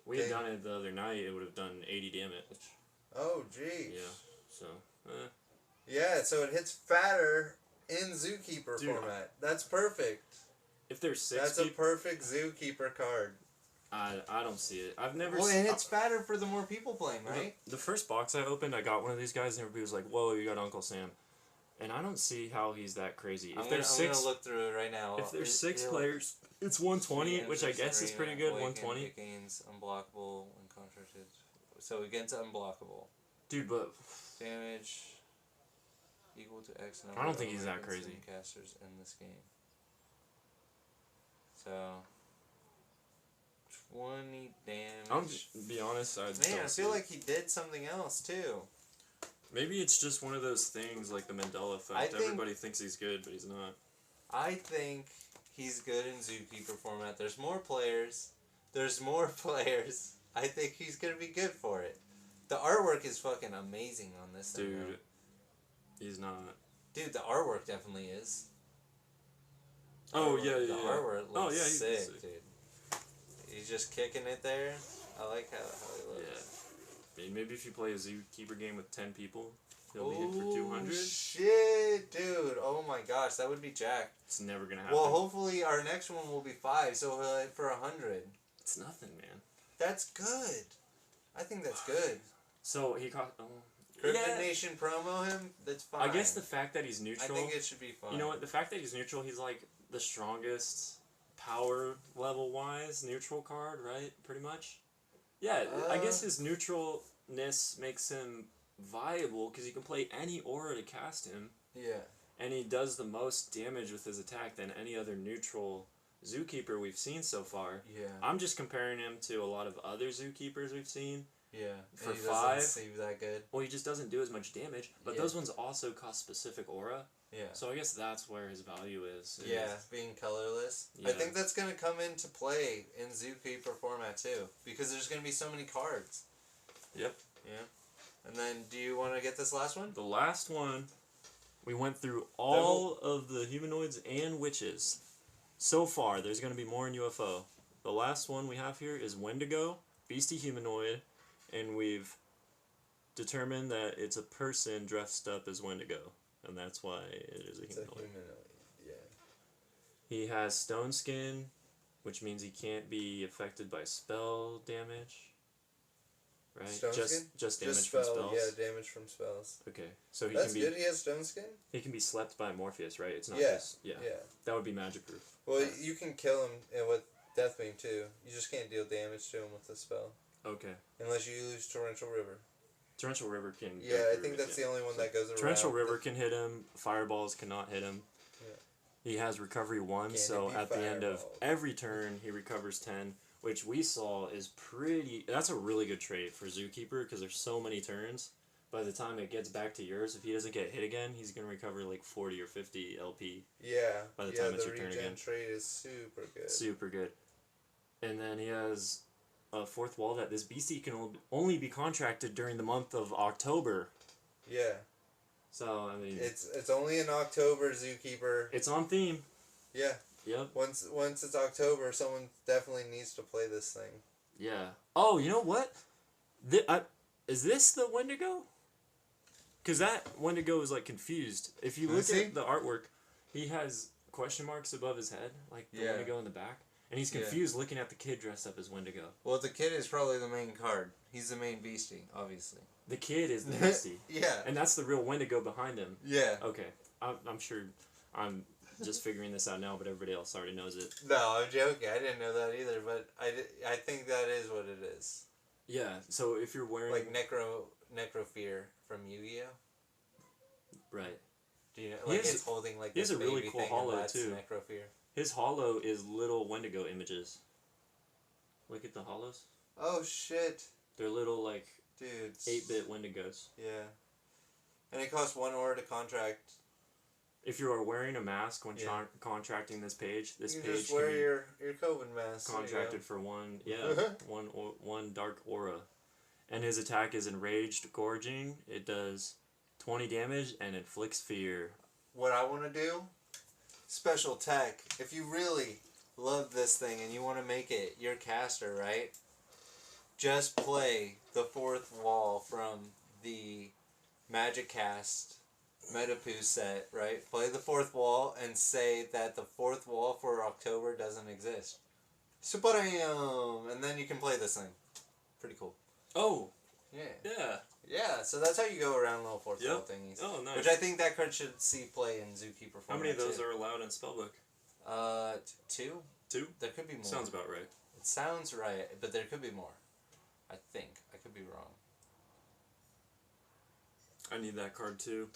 we had done it the other night, it would have done 80 damage. Oh, geez. Yeah, so... Yeah, so it hits fatter in Zookeeper format. That's perfect. If there's 6 That's a perfect Zookeeper card. I don't see it. I've never Well, and it's fatter for the more people playing, right? The first box I opened, I got one of these guys, and everybody was like, whoa, you got Uncle Sam. And I don't see how he's that crazy. I'm going to look through it right now. If there's 6 players, it's 120, which I guess is pretty good, 120. It gains unblockable when contracted. So it gets unblockable. Dude, but... Damage equal to X number I don't think he's that crazy. Casters in this game. So... 20 damage. I'll be honest, I feel like he did something else, too. Maybe it's just one of those things like the Mandela effect. Everybody thinks he's good, but he's not. I think he's good in Zookeeper format. There's more players. I think he's going to be good for it. The artwork is fucking amazing on this thing. Dude, he's not. Dude, the artwork definitely is. Oh, yeah. The artwork looks he's sick, dude. He's just kicking it there. I like how he looks. Yeah. Maybe if you play a Zookeeper game with 10 people, he'll be hit for 200. Shit, dude. Oh my gosh, that would be jacked. It's never going to happen. Well, hopefully our next one will be 5, so he'll hit for 100. It's nothing, man. That's good. I think that's good. So he caught... Cryptid Nation promo him? That's fine. I guess the fact that he's neutral... I think it should be fine. You know what? The fact that he's neutral, he's like the strongest power level-wise neutral card, right? Pretty much? Yeah, I guess his neutralness makes him viable because you can play any aura to cast him. Yeah. And he does the most damage with his attack than any other neutral Zookeeper we've seen so far. Yeah. I'm just comparing him to a lot of other Zookeepers we've seen. Yeah. For and he 5. Doesn't seem that good. Well, he just doesn't do as much damage, but those ones also cost specific aura. Yeah. So I guess that's where his value is. Being colorless. Yeah. I think that's going to come into play in Zookeeper format too, because there's going to be so many cards. Yep. Yeah. And then, do you want to get this last one? The last one, we went through all of the humanoids and witches. So far, there's going to be more in UFO. The last one we have here is Wendigo, Beasty Humanoid, and we've determined that it's a person dressed up as Wendigo. And that's why it is a humanoid. Yeah. He has stone skin, which means he can't be affected by spell damage. right? Stone skin? Just damage Just from spell, spells. yeah, damage from spells. Okay, so That's good. He has stone skin. He can be slept by Morpheus, right? It's not Yeah. just Yeah. That would be magic proof. Well, you can kill him with Death Beam too. You just can't deal damage to him with the spell. Okay. Unless you use Torrential River. Torrential River can. Yeah, I think that's the only one that goes around. Torrential River can hit him. Fireballs cannot hit him. Yeah. He has recovery 1, so at the end of every turn he recovers 10, which we saw is pretty. That's a really good trait for Zookeeper because there's so many turns. By the time it gets back to yours, if he doesn't get hit again, he's gonna recover like 40 or 50 LP. Yeah. By the time it's your turn regen again. trait is super good. Super good. And then he has a 4th wall that this beastie can only be contracted during the month of October. Yeah. So I mean, it's only in October, Zookeeper. It's on theme. Yeah. Yep. Once it's October, someone definitely needs to play this thing. Yeah. Oh, you know what? Is this the Wendigo? Because that Wendigo is like confused. If you look at the artwork, he has question marks above his head, like the Wendigo in the back. And he's confused looking at the kid dressed up as Wendigo. Well, the kid is probably the main card. He's the main beastie, obviously. The kid is the beastie. Yeah. And that's the real Wendigo behind him. Yeah. Okay. I'm sure I'm just figuring this out now, but everybody else already knows it. No, I'm joking. I didn't know that either, but I think that is what it is. Yeah, so if you're wearing... Like Necrofear from Yu-Gi-Oh? Right. Do you know? Like it's holding like this baby thing. He has a really cool hollow, that's too. Necrofear. His hollow is little Wendigo images. Look at the hollows. Oh, shit. They're little, like, dude, 8-bit Wendigos. Yeah. And it costs 1 aura to contract. If you are wearing a mask when contracting this page you page just wear your COVID mask. Contracted for 1, one dark aura. And his attack is Enraged Gorging. It does 20 damage and inflicts fear. What I want to do, special tech, if you really love this thing and you want to make it your caster, right? Just play the 4th wall from the Magic Cast Metapoo set, right? Play the 4th wall and say that the 4th wall for October doesn't exist. Super-am! And then you can play this thing. Pretty cool. Oh! Yeah. Yeah. Yeah, so that's how you go around little 4th wall thingies. Oh, nice. Which I think that card should see play in Zookeeper format. How many of those are allowed in Spellbook? 2. 2? There could be more. Sounds about right. It sounds right, but there could be more. I think. I could be wrong. I need that card too.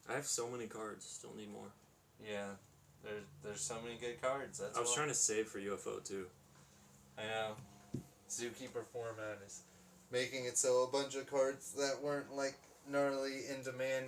I have so many cards. Still need more. Yeah. There's so many good cards. That's I was trying to save for UFO too. I know. Zookeeper format is making it so a bunch of cards that weren't like gnarly in demand